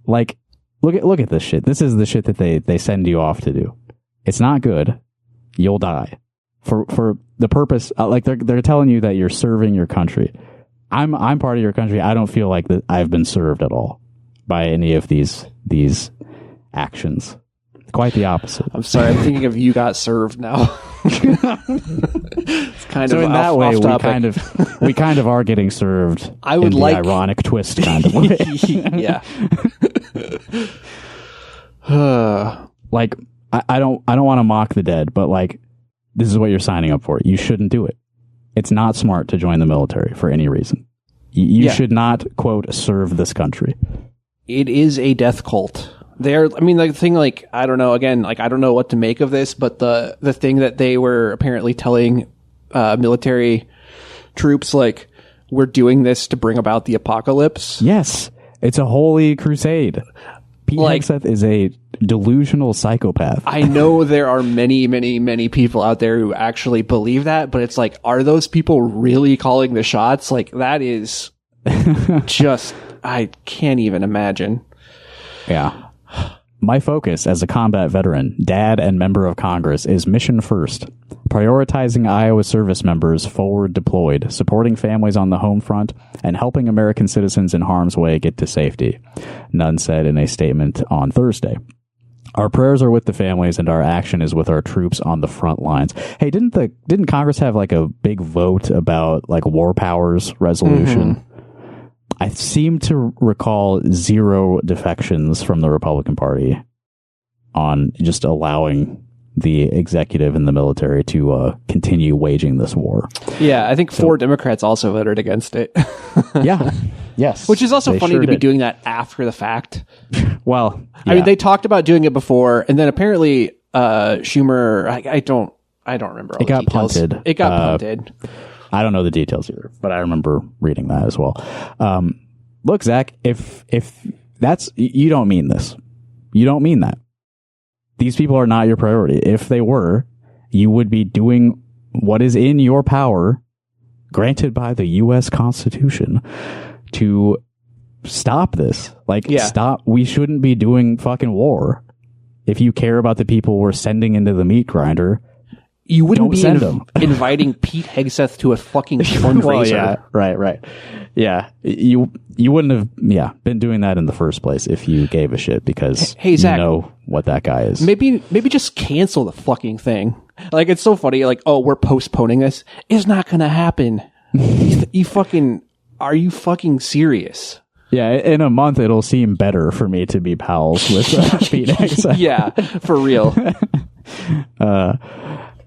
Like, look at this shit. This is the shit that they send you off to do. It's not good. You'll die. For the purpose, like they're telling you that you're serving your country. I'm part of your country. I don't feel like that I've been served at all by any of these actions. Quite the opposite. I'm sorry. I'm thinking of You Got Served now. It's kind so of in that way, we kind of are getting served. I would in like the ironic twist kind of way. Yeah. Like I don't want to mock the dead, but like this is what you're signing up for. You shouldn't do it. It's not smart to join the military for any reason. You should not, quote, serve this country. It is a death cult. The thing, like, I don't know, again, like, I don't know what to make of this, but the thing that they were apparently telling military troops, like, we're doing this to bring about the apocalypse. Yes. It's a holy crusade. Pete Hegseth is a delusional psychopath. I know there are many, many, many people out there who actually believe that, but it's like, are those people really calling the shots? Like, that is just, I can't even imagine. Yeah. My focus as a combat veteran, dad, and member of Congress is mission first, prioritizing Iowa service members forward deployed, supporting families on the home front, and helping American citizens in harm's way get to safety, Nunn said in a statement on Thursday. Our prayers are with the families and our action is with our troops on the front lines. Hey, didn't Congress have like a big vote about like war powers resolution? Mm-hmm. I seem to recall 0 defections from the Republican Party on just allowing the executive and the military to continue waging this war. Yeah, I think 4 Democrats also voted against it. Yeah. Yes. Which is also funny to be doing that after the fact. Well, yeah. I mean, they talked about doing it before, and then apparently Schumer, I don't remember all the details. It got punted. I don't know the details either, but I remember reading that as well. Look, Zach, if that's, you don't mean this. You don't mean that. These people are not your priority. If they were, you would be doing what is in your power, granted by the U.S. Constitution, to stop this. Like, stop. We shouldn't be doing fucking war. If you care about the people we're sending into the meat grinder, you wouldn't be send them. inviting Pete Hegseth to a fucking fundraiser. Well, yeah, right. Yeah, you wouldn't have been doing that in the first place if you gave a shit, because hey, Zach, you know what that guy is. Maybe just cancel the fucking thing. Like, it's so funny. Like, oh, we're postponing this. It's not gonna happen. Are you fucking serious? Yeah, in a month it'll seem better for me to be pals with Pete Hegseth. Yeah, for real.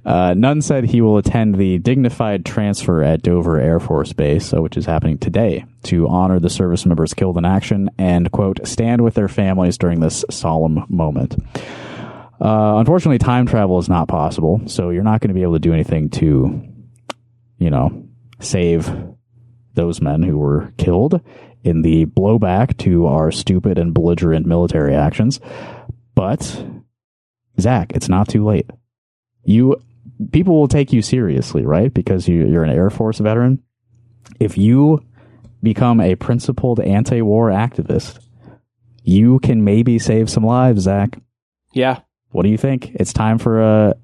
Nunn said he will attend the dignified transfer at Dover Air Force Base, which is happening today, to honor the service members killed in action and, quote, stand with their families during this solemn moment. Unfortunately, time travel is not possible, so you're not going to be able to do anything to, save those men who were killed in the blowback to our stupid and belligerent military actions. But, Zach, it's not too late. People will take you seriously, right? Because you're an Air Force veteran. If you become a principled anti-war activist, you can maybe save some lives, Zach. Yeah. What do you think? It's time for a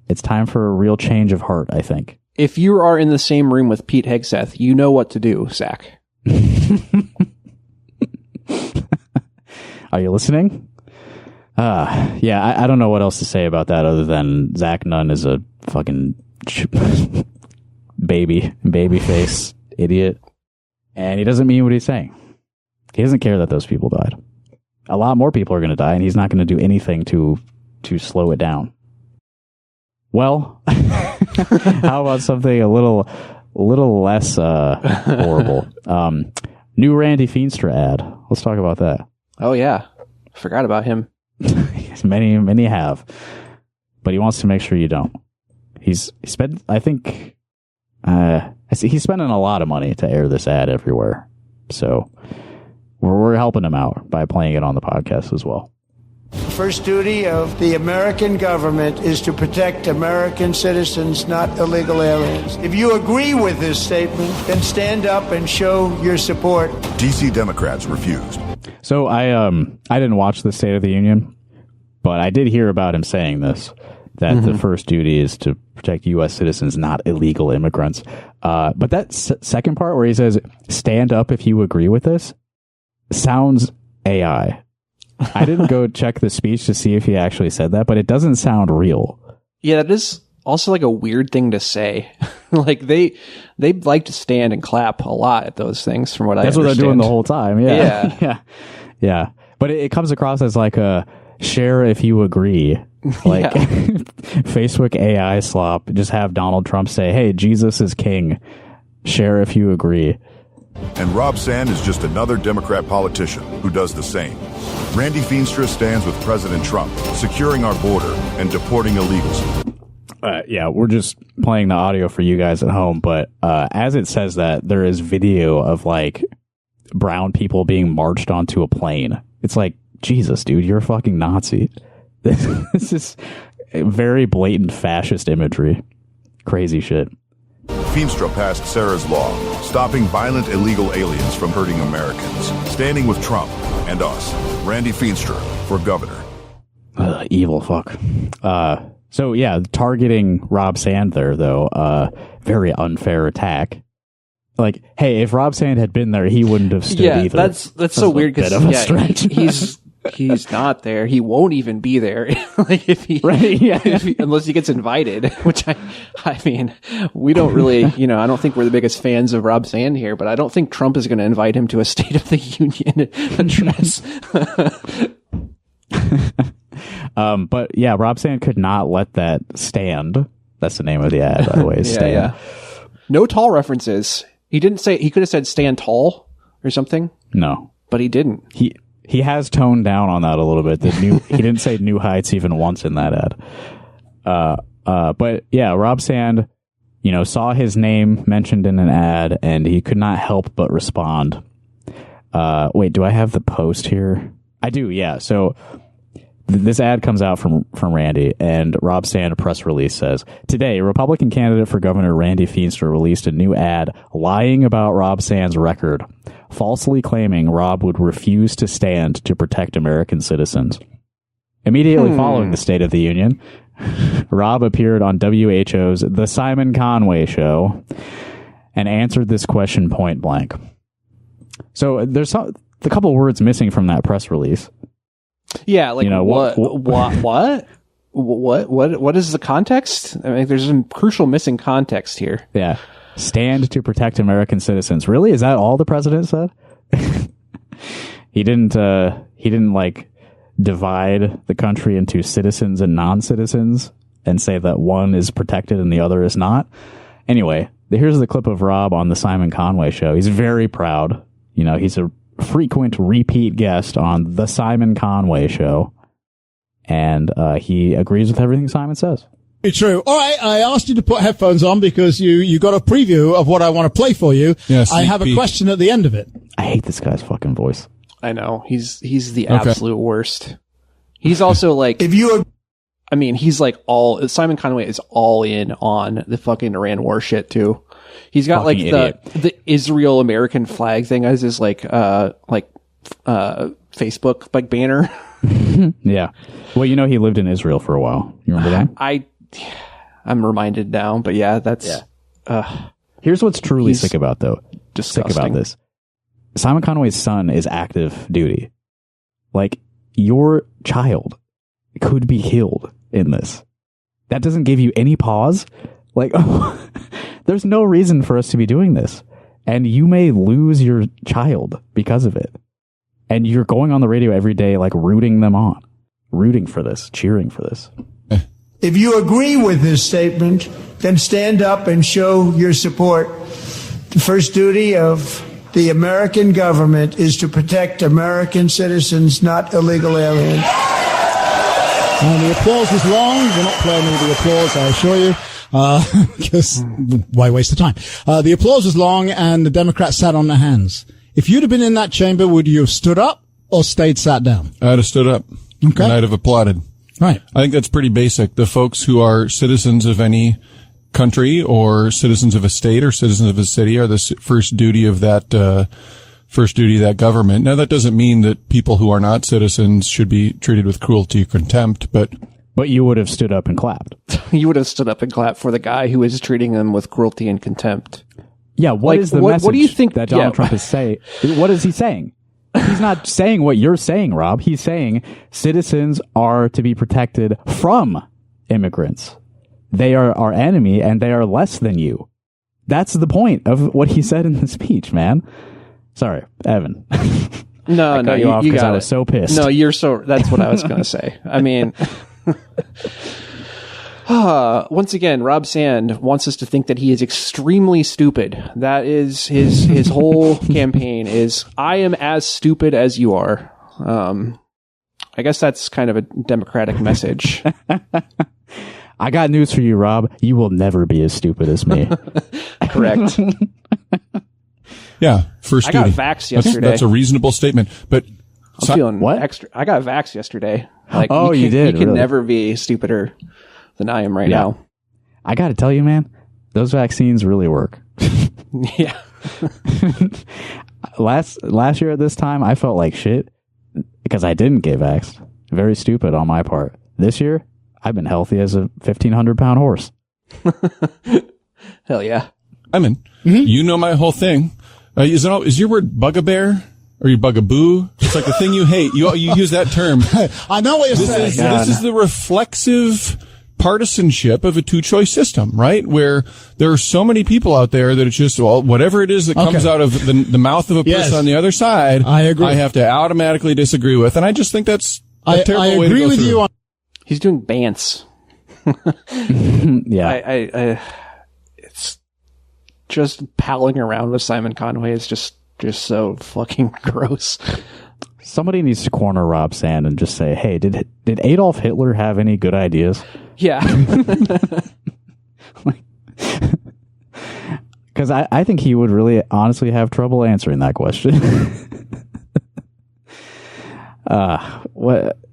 real change of heart, I think. If you are in the same room with Pete Hegseth, you know what to do, Zach. Are you listening? I don't know what else to say about that other than Zach Nunn is a fucking baby face idiot, and he doesn't mean what he's saying. He doesn't care that those people died. A lot more people are going to die, and he's not going to do anything to slow it down. Well, how about something a little less horrible? New Randy Feenstra ad. Let's talk about that. Oh yeah, forgot about him. Many have, but he wants to make sure you don't. He's spent, I think, he's spending a lot of money to air this ad everywhere. So we're helping him out by playing it on the podcast as well. First duty of the American government is to protect American citizens, not illegal aliens. If you agree with this statement, then stand up and show your support. DC Democrats refused. So I didn't watch the State of the Union, but I did hear about him saying this, that the first duty is to protect U.S. citizens, not illegal immigrants. But that second part where he says, stand up if you agree with this, sounds AI. I didn't go check the speech to see if he actually said that, but it doesn't sound real. Yeah, that is also like a weird thing to say. Like they like to stand and clap a lot at those things, from what I understand. That's what they're doing the whole time. Yeah. Yeah. But it comes across as like a share if you agree. Like Facebook AI slop. Just have Donald Trump say, hey, Jesus is king. Share if you agree. And Rob Sand is just another Democrat politician who does the same. Randy Feenstra stands with President Trump, securing our border and deporting illegals. We're just playing the audio for you guys at home, but as it says that, there is video of like brown people being marched onto a plane. It's like, Jesus, dude, you're a fucking Nazi. This is very blatant fascist imagery. Crazy shit. Feenstra passed Sarah's law, stopping violent illegal aliens from hurting Americans, standing with Trump and us. Randy Feenstra for governor. Evil fuck. So yeah, targeting Rob Sand there, though, very unfair attack. Like, hey, if Rob Sand had been there, he wouldn't have stood either. That's so weird because he's not there. He won't even be there. Like unless he gets invited, which I mean, we don't really, I don't think we're the biggest fans of Rob Sand here, but I don't think Trump is going to invite him to a State of the Union address. But yeah, Rob Sand could not let that stand. That's the name of the ad, by the way. Stand. Yeah. No tall references. He didn't say, he could have said stand tall or something. No, but he didn't. He has toned down on that a little bit. He didn't say new heights even once in that ad. But yeah, Rob Sand, saw his name mentioned in an ad and he could not help but respond. Wait, do I have the post here? I do. Yeah. So This ad comes out from Randy, and Rob Sand, a press release, says, today, Republican candidate for governor Randy Feenstra released a new ad lying about Rob Sand's record, falsely claiming Rob would refuse to stand to protect American citizens. Immediately following the State of the Union, Rob appeared on WHO's The Simon Conway Show and answered this question point blank. So there's a couple words missing from that press release. Yeah, like, what is the context? I mean, there's some crucial missing context here. Yeah. Stand to protect American citizens. Really? Is that all the president said? He didn't like divide the country into citizens and non-citizens and say that one is protected and the other is not. Anyway, here's the clip of Rob on the Simon Conway Show. He's very proud. He's a frequent repeat guest on the Simon Conway Show, and he agrees with everything Simon says. It's true. All right, I asked you to put headphones on because you got a preview of what I want to play for you. Yeah, I have a question at the end of it. I hate this guy's fucking voice. I know. He's the absolute worst. He's also like, he's like Simon Conway is all in on the fucking Iran war shit too. He's got fucking like the Israel American flag thing as his Facebook like banner. Yeah. Well, he lived in Israel for a while. You remember that? I'm reminded now, but yeah, that's here's what's truly sick about disgusting. Sick about this. Simon Conway's son is active duty. Like, your child could be killed in this. That doesn't give you any pause. Like, there's no reason for us to be doing this. And you may lose your child because of it. And you're going on the radio every day, like, rooting them on. Rooting for this. Cheering for this. If you agree with this statement, then stand up and show your support. The first duty of the American government is to protect American citizens, not illegal aliens. And the applause was long. We're not playing all the applause, I assure you. Because why waste the time? The applause was long and the Democrats sat on their hands. If you'd have been in that chamber, would you have stood up or stayed sat down? I'd have stood up. Okay. And I'd have applauded. Right. I think that's pretty basic. The folks who are citizens of any country or citizens of a state or citizens of a city are the first duty of that government. Now, that doesn't mean that people who are not citizens should be treated with cruelty or contempt, but you would have stood up and clapped. You would have stood up and clapped for the guy who is treating them with cruelty and contempt. Yeah, what is the message what do you think that Donald Trump is saying? What is he saying? He's not saying what you're saying, Rob. He's saying citizens are to be protected from immigrants. They are our enemy and they are less than you. That's the point of what he said in the speech, man. Sorry, Evan. No, you got it. I was so pissed. No, that's what I was going to say. I mean, once again, Rob Sand wants us to think that he is extremely stupid. That is his whole campaign is, I am as stupid as you are. I guess that's kind of a Democratic message. I got news for you, Rob. You will never be as stupid as me. Correct. yeah, first I duty. got vaxxed yesterday. That's a reasonable statement. But I'm feeling extra. I got vaxxed yesterday. Like, you did. You can never be stupider than I am right now. I got to tell you, man, those vaccines really work. Yeah. Last year at this time, I felt like shit because I didn't get vaxxed. Very stupid on my part. This year, I've been healthy as a 1,500-pound horse. Hell yeah. I'm in. Mm-hmm. You know my whole thing. Is your word bugbear? Or you bugaboo? It's like the thing you hate. You use that term. I know what you're saying. This is the reflexive partisanship of a two-choice system, right? Where there are so many people out there that it's just, well, whatever it is that comes out of the mouth of a person on the other side, I agree. I have to automatically disagree with. And I just think that's a terrible way to go through. I agree with you on. He's doing bants. Yeah. It's just palling around with Simon Conway is just so fucking gross. Somebody needs to corner Rob Sand and just say, hey, did Adolf Hitler have any good ideas? Yeah. Because I think he would really honestly have trouble answering that question.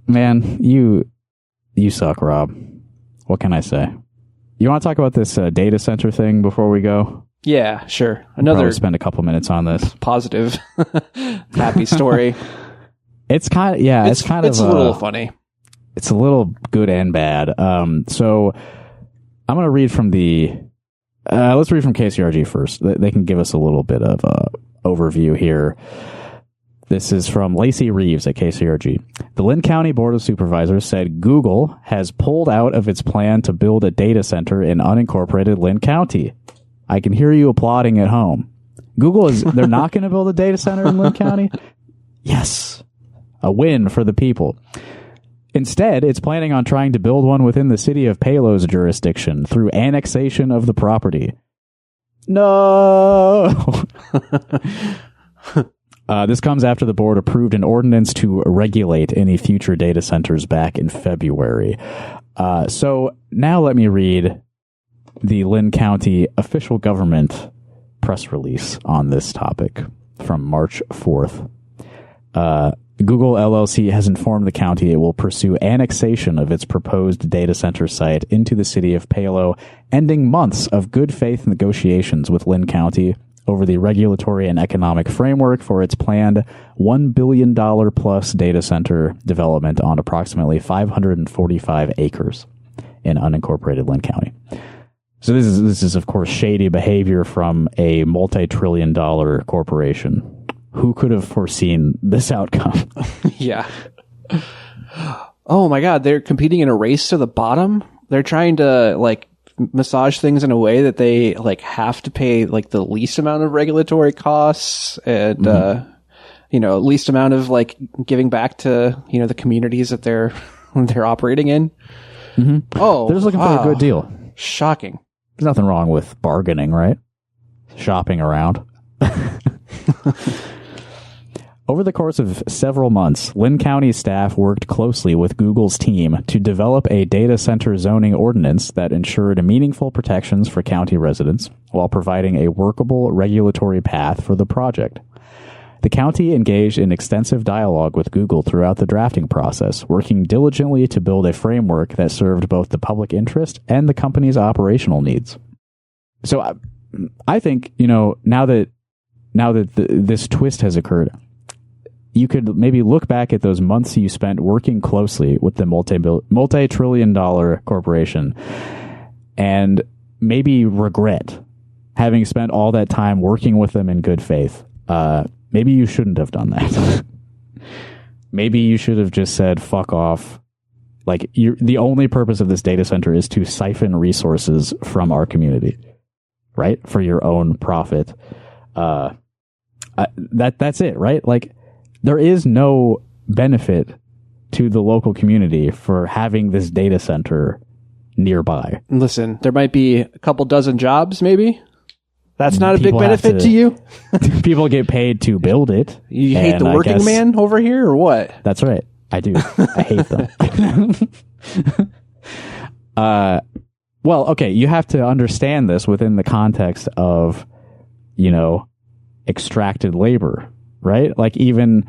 Man, you suck, Rob. What can I say? You want to talk about this data center thing before we go? Yeah, sure. Probably spend a couple minutes on this. Positive, happy story. It's kind of, yeah, it's kind of a little funny. It's a little good and bad. So I'm going to read from let's read from KCRG first. They can give us a little bit of overview here. This is from Lacey Reeves at KCRG. The Lynn County Board of Supervisors said Google has pulled out of its plan to build a data center in unincorporated Lynn County. I can hear you applauding at home. They're not going to build a data center in Lynn County? Yes. A win for the people. Instead, it's planning on trying to build one within the city of Palo's jurisdiction through annexation of the property. No! This comes after the board approved an ordinance to regulate any future data centers back in February. So now let me read the Lynn County official government press release on this topic from March 4th. Google LLC has informed the county it will pursue annexation of its proposed data center site into the city of Palo, ending months of good faith negotiations with Lynn County over the regulatory and economic framework for its planned $1 billion plus data center development on approximately 545 acres in unincorporated Lynn County. So this is of course shady behavior from a multi-trillion-dollar corporation. Who could have foreseen this outcome? Yeah. Oh my God, they're competing in a race to the bottom. They're trying to massage things in a way that they have to pay the least amount of regulatory costs and least amount of giving back to the communities that they're operating in. Mm-hmm. Oh, they're just looking for a good deal. Shocking. There's nothing wrong with bargaining, right? Shopping around. Over the course of several months, Lynn County staff worked closely with Google's team to develop a data center zoning ordinance that ensured meaningful protections for county residents while providing a workable regulatory path for the project. The county engaged in extensive dialogue with Google throughout the drafting process, working diligently to build a framework that served both the public interest and the company's operational needs. So I think, now that this twist has occurred, you could maybe look back at those months you spent working closely with the multi-trillion-dollar corporation and maybe regret having spent all that time working with them in good faith. Maybe you shouldn't have done that. Maybe you should have just said, fuck off. The only purpose of this data center is to siphon resources from our community, right? For your own profit. That's it, right? There is no benefit to the local community for having this data center nearby. Listen, there might be a couple dozen jobs, maybe. That's not a big benefit to you? People get paid to build it. You hate the working man over here, or what? That's right. I do. I hate them. Well, okay, you have to understand this within the context of, extracted labor, right? Even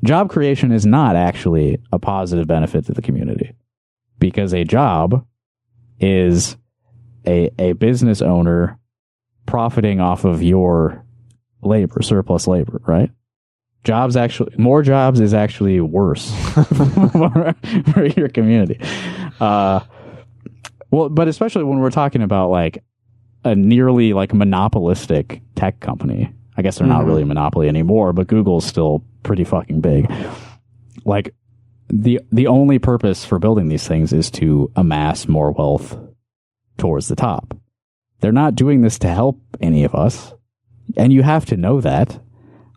job creation is not actually a positive benefit to the community, because a job is a business owner profiting off of your labor, surplus labor, right? More jobs is actually worse for your community. Well, but especially when we're talking about a nearly monopolistic tech company. I guess they're not really a monopoly anymore, but Google's still pretty fucking big. The only purpose for building these things is to amass more wealth towards the top. They're not doing this to help any of us. And you have to know that.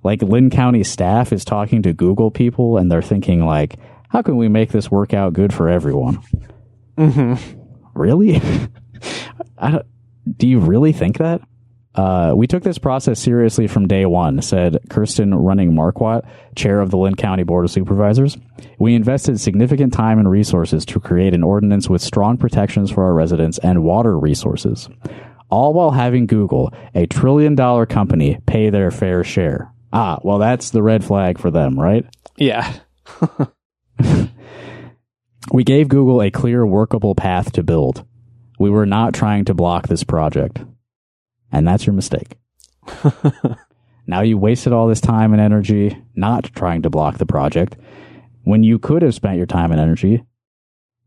Lynn County staff is talking to Google people and they're thinking how can we make this work out good for everyone? Mm-hmm. Really? Do you really think that? We took this process seriously from day one, said Kirsten Running-Marquardt, chair of the Lynn County Board of Supervisors. We invested significant time and resources to create an ordinance with strong protections for our residents and water resources, all while having Google, a $1 trillion company, pay their fair share. Well, that's the red flag for them, right? Yeah. We gave Google a clear, workable path to build. We were not trying to block this project. And that's your mistake. Now you wasted all this time and energy not trying to block the project when you could have spent your time and energy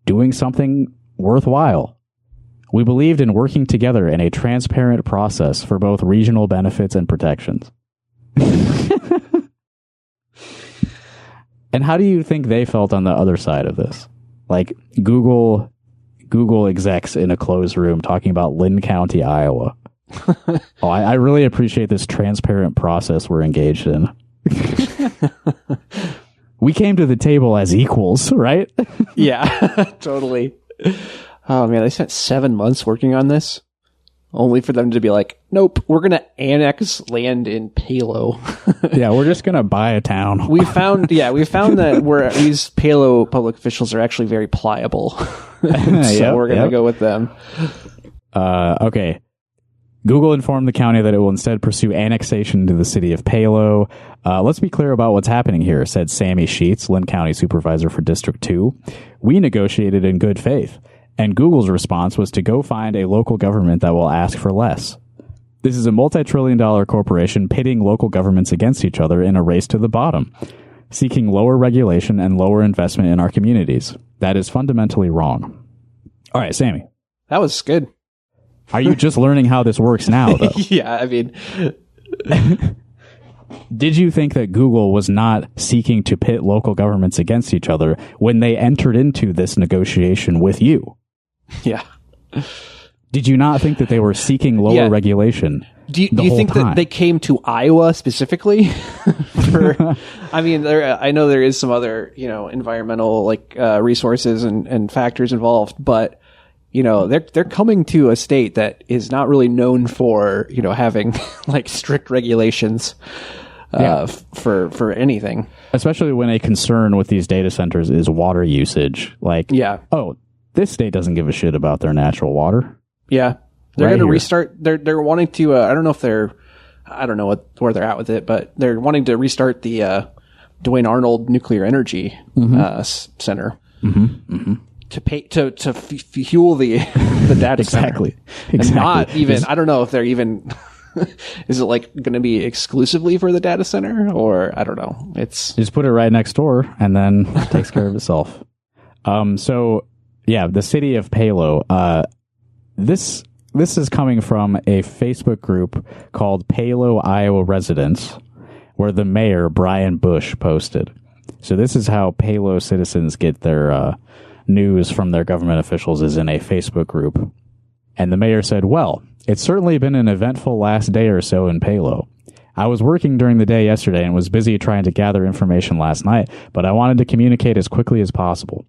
doing something worthwhile. We believed in working together in a transparent process for both regional benefits and protections. And how do you think they felt on the other side of this? Like Google execs in a closed room talking about Lynn County, Iowa. I really appreciate this transparent process we're engaged in. We came to the table as equals, right? Yeah, totally. Oh man, they spent 7 months working on this, only for them to be like, "Nope, we're gonna annex land in Palo." Yeah, we're just gonna buy a town. we found that these Palo public officials are actually very pliable, so we're gonna go with them. Okay. Google informed the county that it will instead pursue annexation to the city of Palo. Let's be clear about what's happening here, said Sammy Sheets, Lynn County Supervisor for District 2. We negotiated in good faith, and Google's response was to go find a local government that will ask for less. This is a multi-trillion-dollar corporation pitting local governments against each other in a race to the bottom, seeking lower regulation and lower investment in our communities. That is fundamentally wrong. All right, Sammy. That was good. Are you just learning how this works now, though? Yeah, I mean... Did you think that Google was not seeking to pit local governments against each other when they entered into this negotiation with you? Yeah. Did you not think that they were seeking lower regulation? Do you think that they came to Iowa specifically? I mean, I know there is some other, environmental resources and factors involved, but they're coming to a state that is not really known for having strict regulations for anything. Especially when a concern with these data centers is water usage. This state doesn't give a shit about their natural water. Yeah. They're going to restart. They're wanting to, I don't know where they're at with it, but they're wanting to restart the Duane Arnold Nuclear Energy Center. Mm-hmm. Mm-hmm. To fuel the data exactly. center. And not even, I don't know if they're even, is it going to be exclusively for the data center, or I don't know. It's just put it right next door and then it takes care of itself. The city of Palo, this is coming from a Facebook group called Palo, Iowa Residents, where the mayor, Brian Bush, posted. So this is how Palo citizens get their news from their government officials, is in a Facebook group. And the mayor said, "Well, it's certainly been an eventful last day or so in Palo. I was working during the day yesterday and was busy trying to gather information last night, but I wanted to communicate as quickly as possible.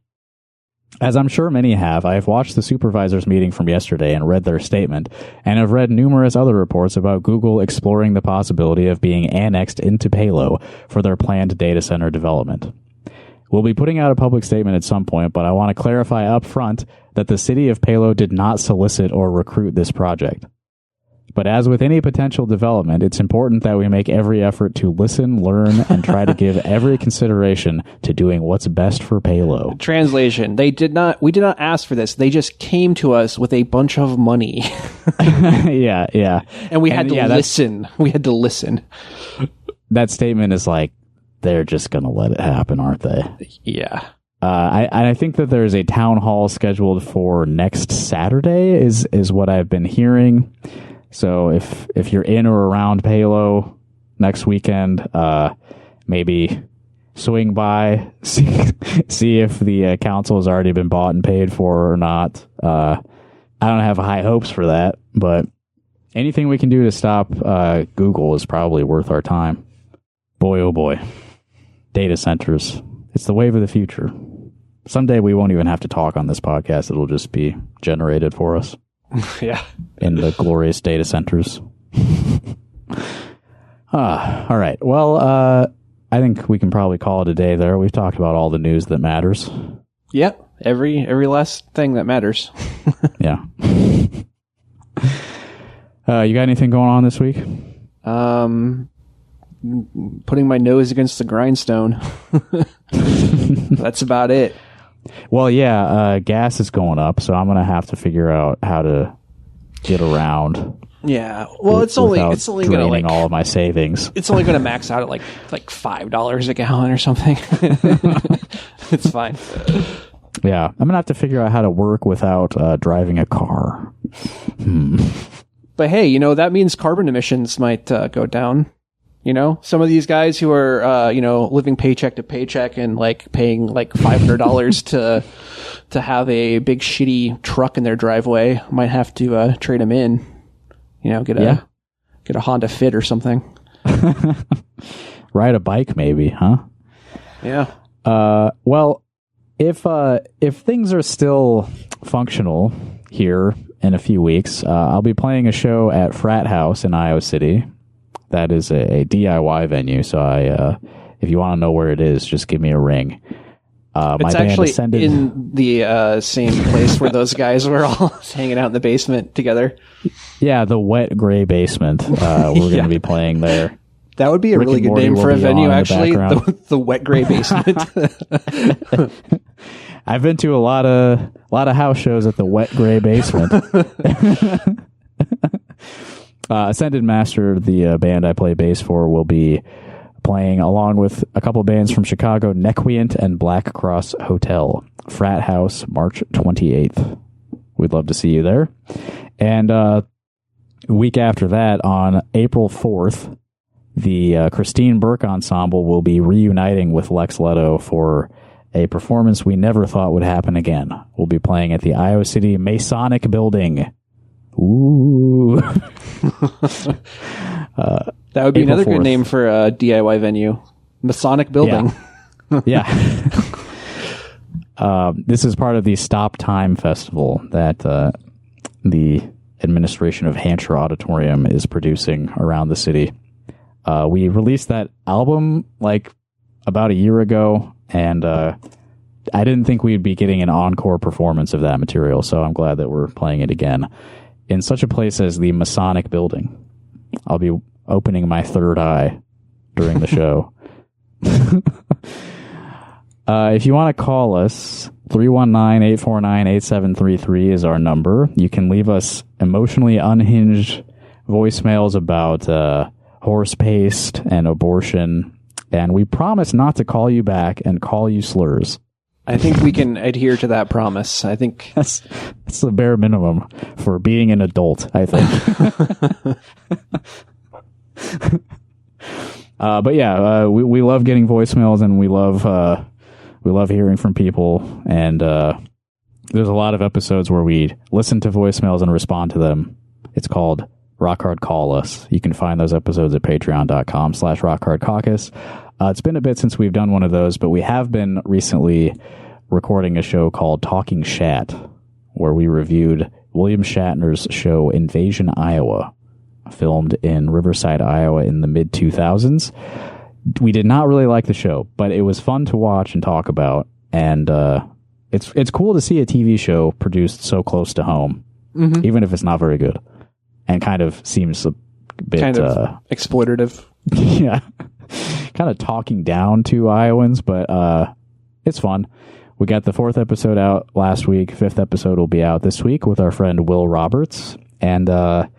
As I'm sure many have, I have watched the supervisors meeting from yesterday and read their statement, and have read numerous other reports about Google exploring the possibility of being annexed into Palo for their planned data center development. We'll be putting out a public statement at some point, but I want to clarify up front that the city of Palo did not solicit or recruit this project. But as with any potential development, it's important that we make every effort to listen, learn, and try to give every consideration to doing what's best for Palo." Translation: we did not ask for this. They just came to us with a bunch of money. Yeah. And we had to listen. We had to listen. That statement is they're just going to let it happen, aren't they? Yeah. I think that there's a town hall scheduled for next Saturday is what I've been hearing. So if you're in or around Palo next weekend, maybe swing by, see if the council has already been bought and paid for or not. I don't have high hopes for that, but anything we can do to stop Google is probably worth our time. Boy, oh boy. Data centers. It's the wave of the future. Someday we won't even have to talk on this podcast. It'll just be generated for us. Yeah. In the glorious data centers. All right. Well, I think we can probably call it a day there. We've talked about all the news that matters. Yep. Every last thing that matters. Yeah. You got anything going on this week? Putting my nose against the grindstone. That's about it. Well, yeah, gas is going up, so I'm going to have to figure out how to get around. Yeah, well, it's only going to draining all of my savings. It's only going to max out at like $5 a gallon or something. It's fine. Yeah, I'm going to have to figure out how to work without driving a car. But hey, that means carbon emissions might go down. Some of these guys who are, living paycheck to paycheck and like paying like $500 to have a big shitty truck in their driveway might have to trade them in. Get a Honda Fit or something. Ride a bike, maybe, huh? Yeah. Well, if things are still functional here in a few weeks, I'll be playing a show at Frat House in Iowa City. That is a DIY venue. So if you want to know where it is, just give me a ring. It's actually in the same place where those guys were all hanging out in the basement together. Yeah, the Wet Gray Basement. We're going to be playing there. That would be a really good name for a venue, actually. The Wet Gray Basement. I've been to a lot of house shows at the Wet Gray Basement. Ascended Master, the band I play bass for, will be playing along with a couple bands from Chicago, Nequient and Black Cross Hotel. Frat House, March 28th. We'd love to see you there. And a week after that, on April 4th, the Christine Burke Ensemble will be reuniting with Lex Leto for a performance we never thought would happen again. We'll be playing at the Iowa City Masonic Building. Ooh. That would be another 4th. Good name for a DIY venue. Masonic Building. Yeah. This is part of the Stop Time Festival that the administration of Hampshire Auditorium is producing around the city. We released that album like about a year ago, and I didn't think we'd be getting an encore performance of that material, so I'm glad that we're playing it again in such a place as the Masonic Building. I'll be opening my third eye during the show. If you want to call us, 319-849-8733 is our number. You can leave us emotionally unhinged voicemails about horse paste and abortion, and we promise not to call you back and call you slurs. I think we can adhere to that promise. I think that's the bare minimum for being an adult, I think. But yeah, we love getting voicemails, and we love hearing from people. And there's a lot of episodes where we listen to voicemails and respond to them. It's called Rock Hard Call Us. You can find those episodes at patreon.com/rockhardcaucus. It's been a bit since we've done one of those, but we have been recently recording a show called Talking Shat, where we reviewed William Shatner's show Invasion Iowa, filmed in Riverside, Iowa in the mid-2000s. We did not really like the show, but it was fun to watch and talk about, and it's cool to see a TV show produced so close to home, even if it's not very good, and kind of seems a bit... kind of exploitative. Yeah. Kind of talking down to Iowans, but it's fun. We got the 4th episode out last week. 5th episode will be out this week with our friend Will Roberts. And I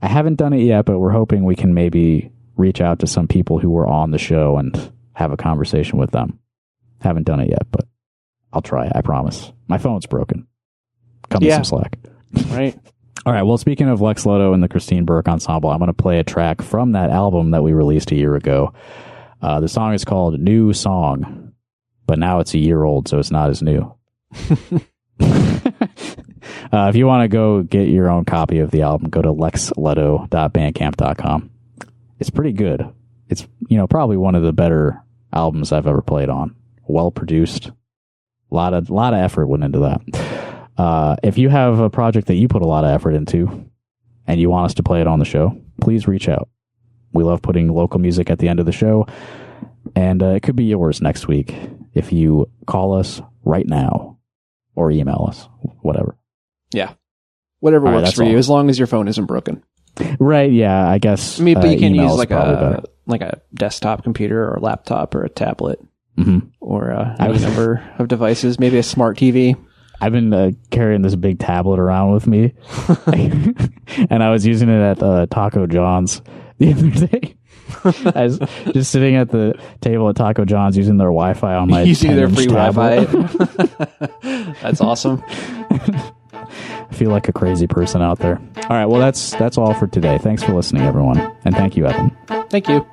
haven't done it yet, but we're hoping we can maybe reach out to some people who were on the show and have a conversation with them. Haven't done it yet, but I'll try. I promise. My phone's broken. Come with some slack. Right. All right. Well, speaking of Lex Leto and the Christine Burke Ensemble, I'm going to play a track from that album that we released a year ago. The song is called New Song, but now it's a year old, so it's not as new. If you want to go get your own copy of the album, go to lexleto.bandcamp.com. It's pretty good. It's, probably one of the better albums I've ever played on. Well produced. A lot of effort went into that. If you have a project that you put a lot of effort into and you want us to play it on the show, please reach out. We love putting local music at the end of the show, and it could be yours next week if you call us right now or email us, whatever. Yeah. Whatever works for you, as long as your phone isn't broken. Right, yeah, I guess. I mean, but you can use like a desktop computer or a laptop or a tablet. or a number of devices, maybe a smart TV. I've been carrying this big tablet around with me, and I was using it at Taco John's the other day. I was just sitting at the table at Taco John's using their Wi-Fi on my using their free tablet. Wi-Fi. That's awesome. I feel like a crazy person out there. All right, well that's all for today. Thanks for listening, everyone, and thank you, Evan. Thank you.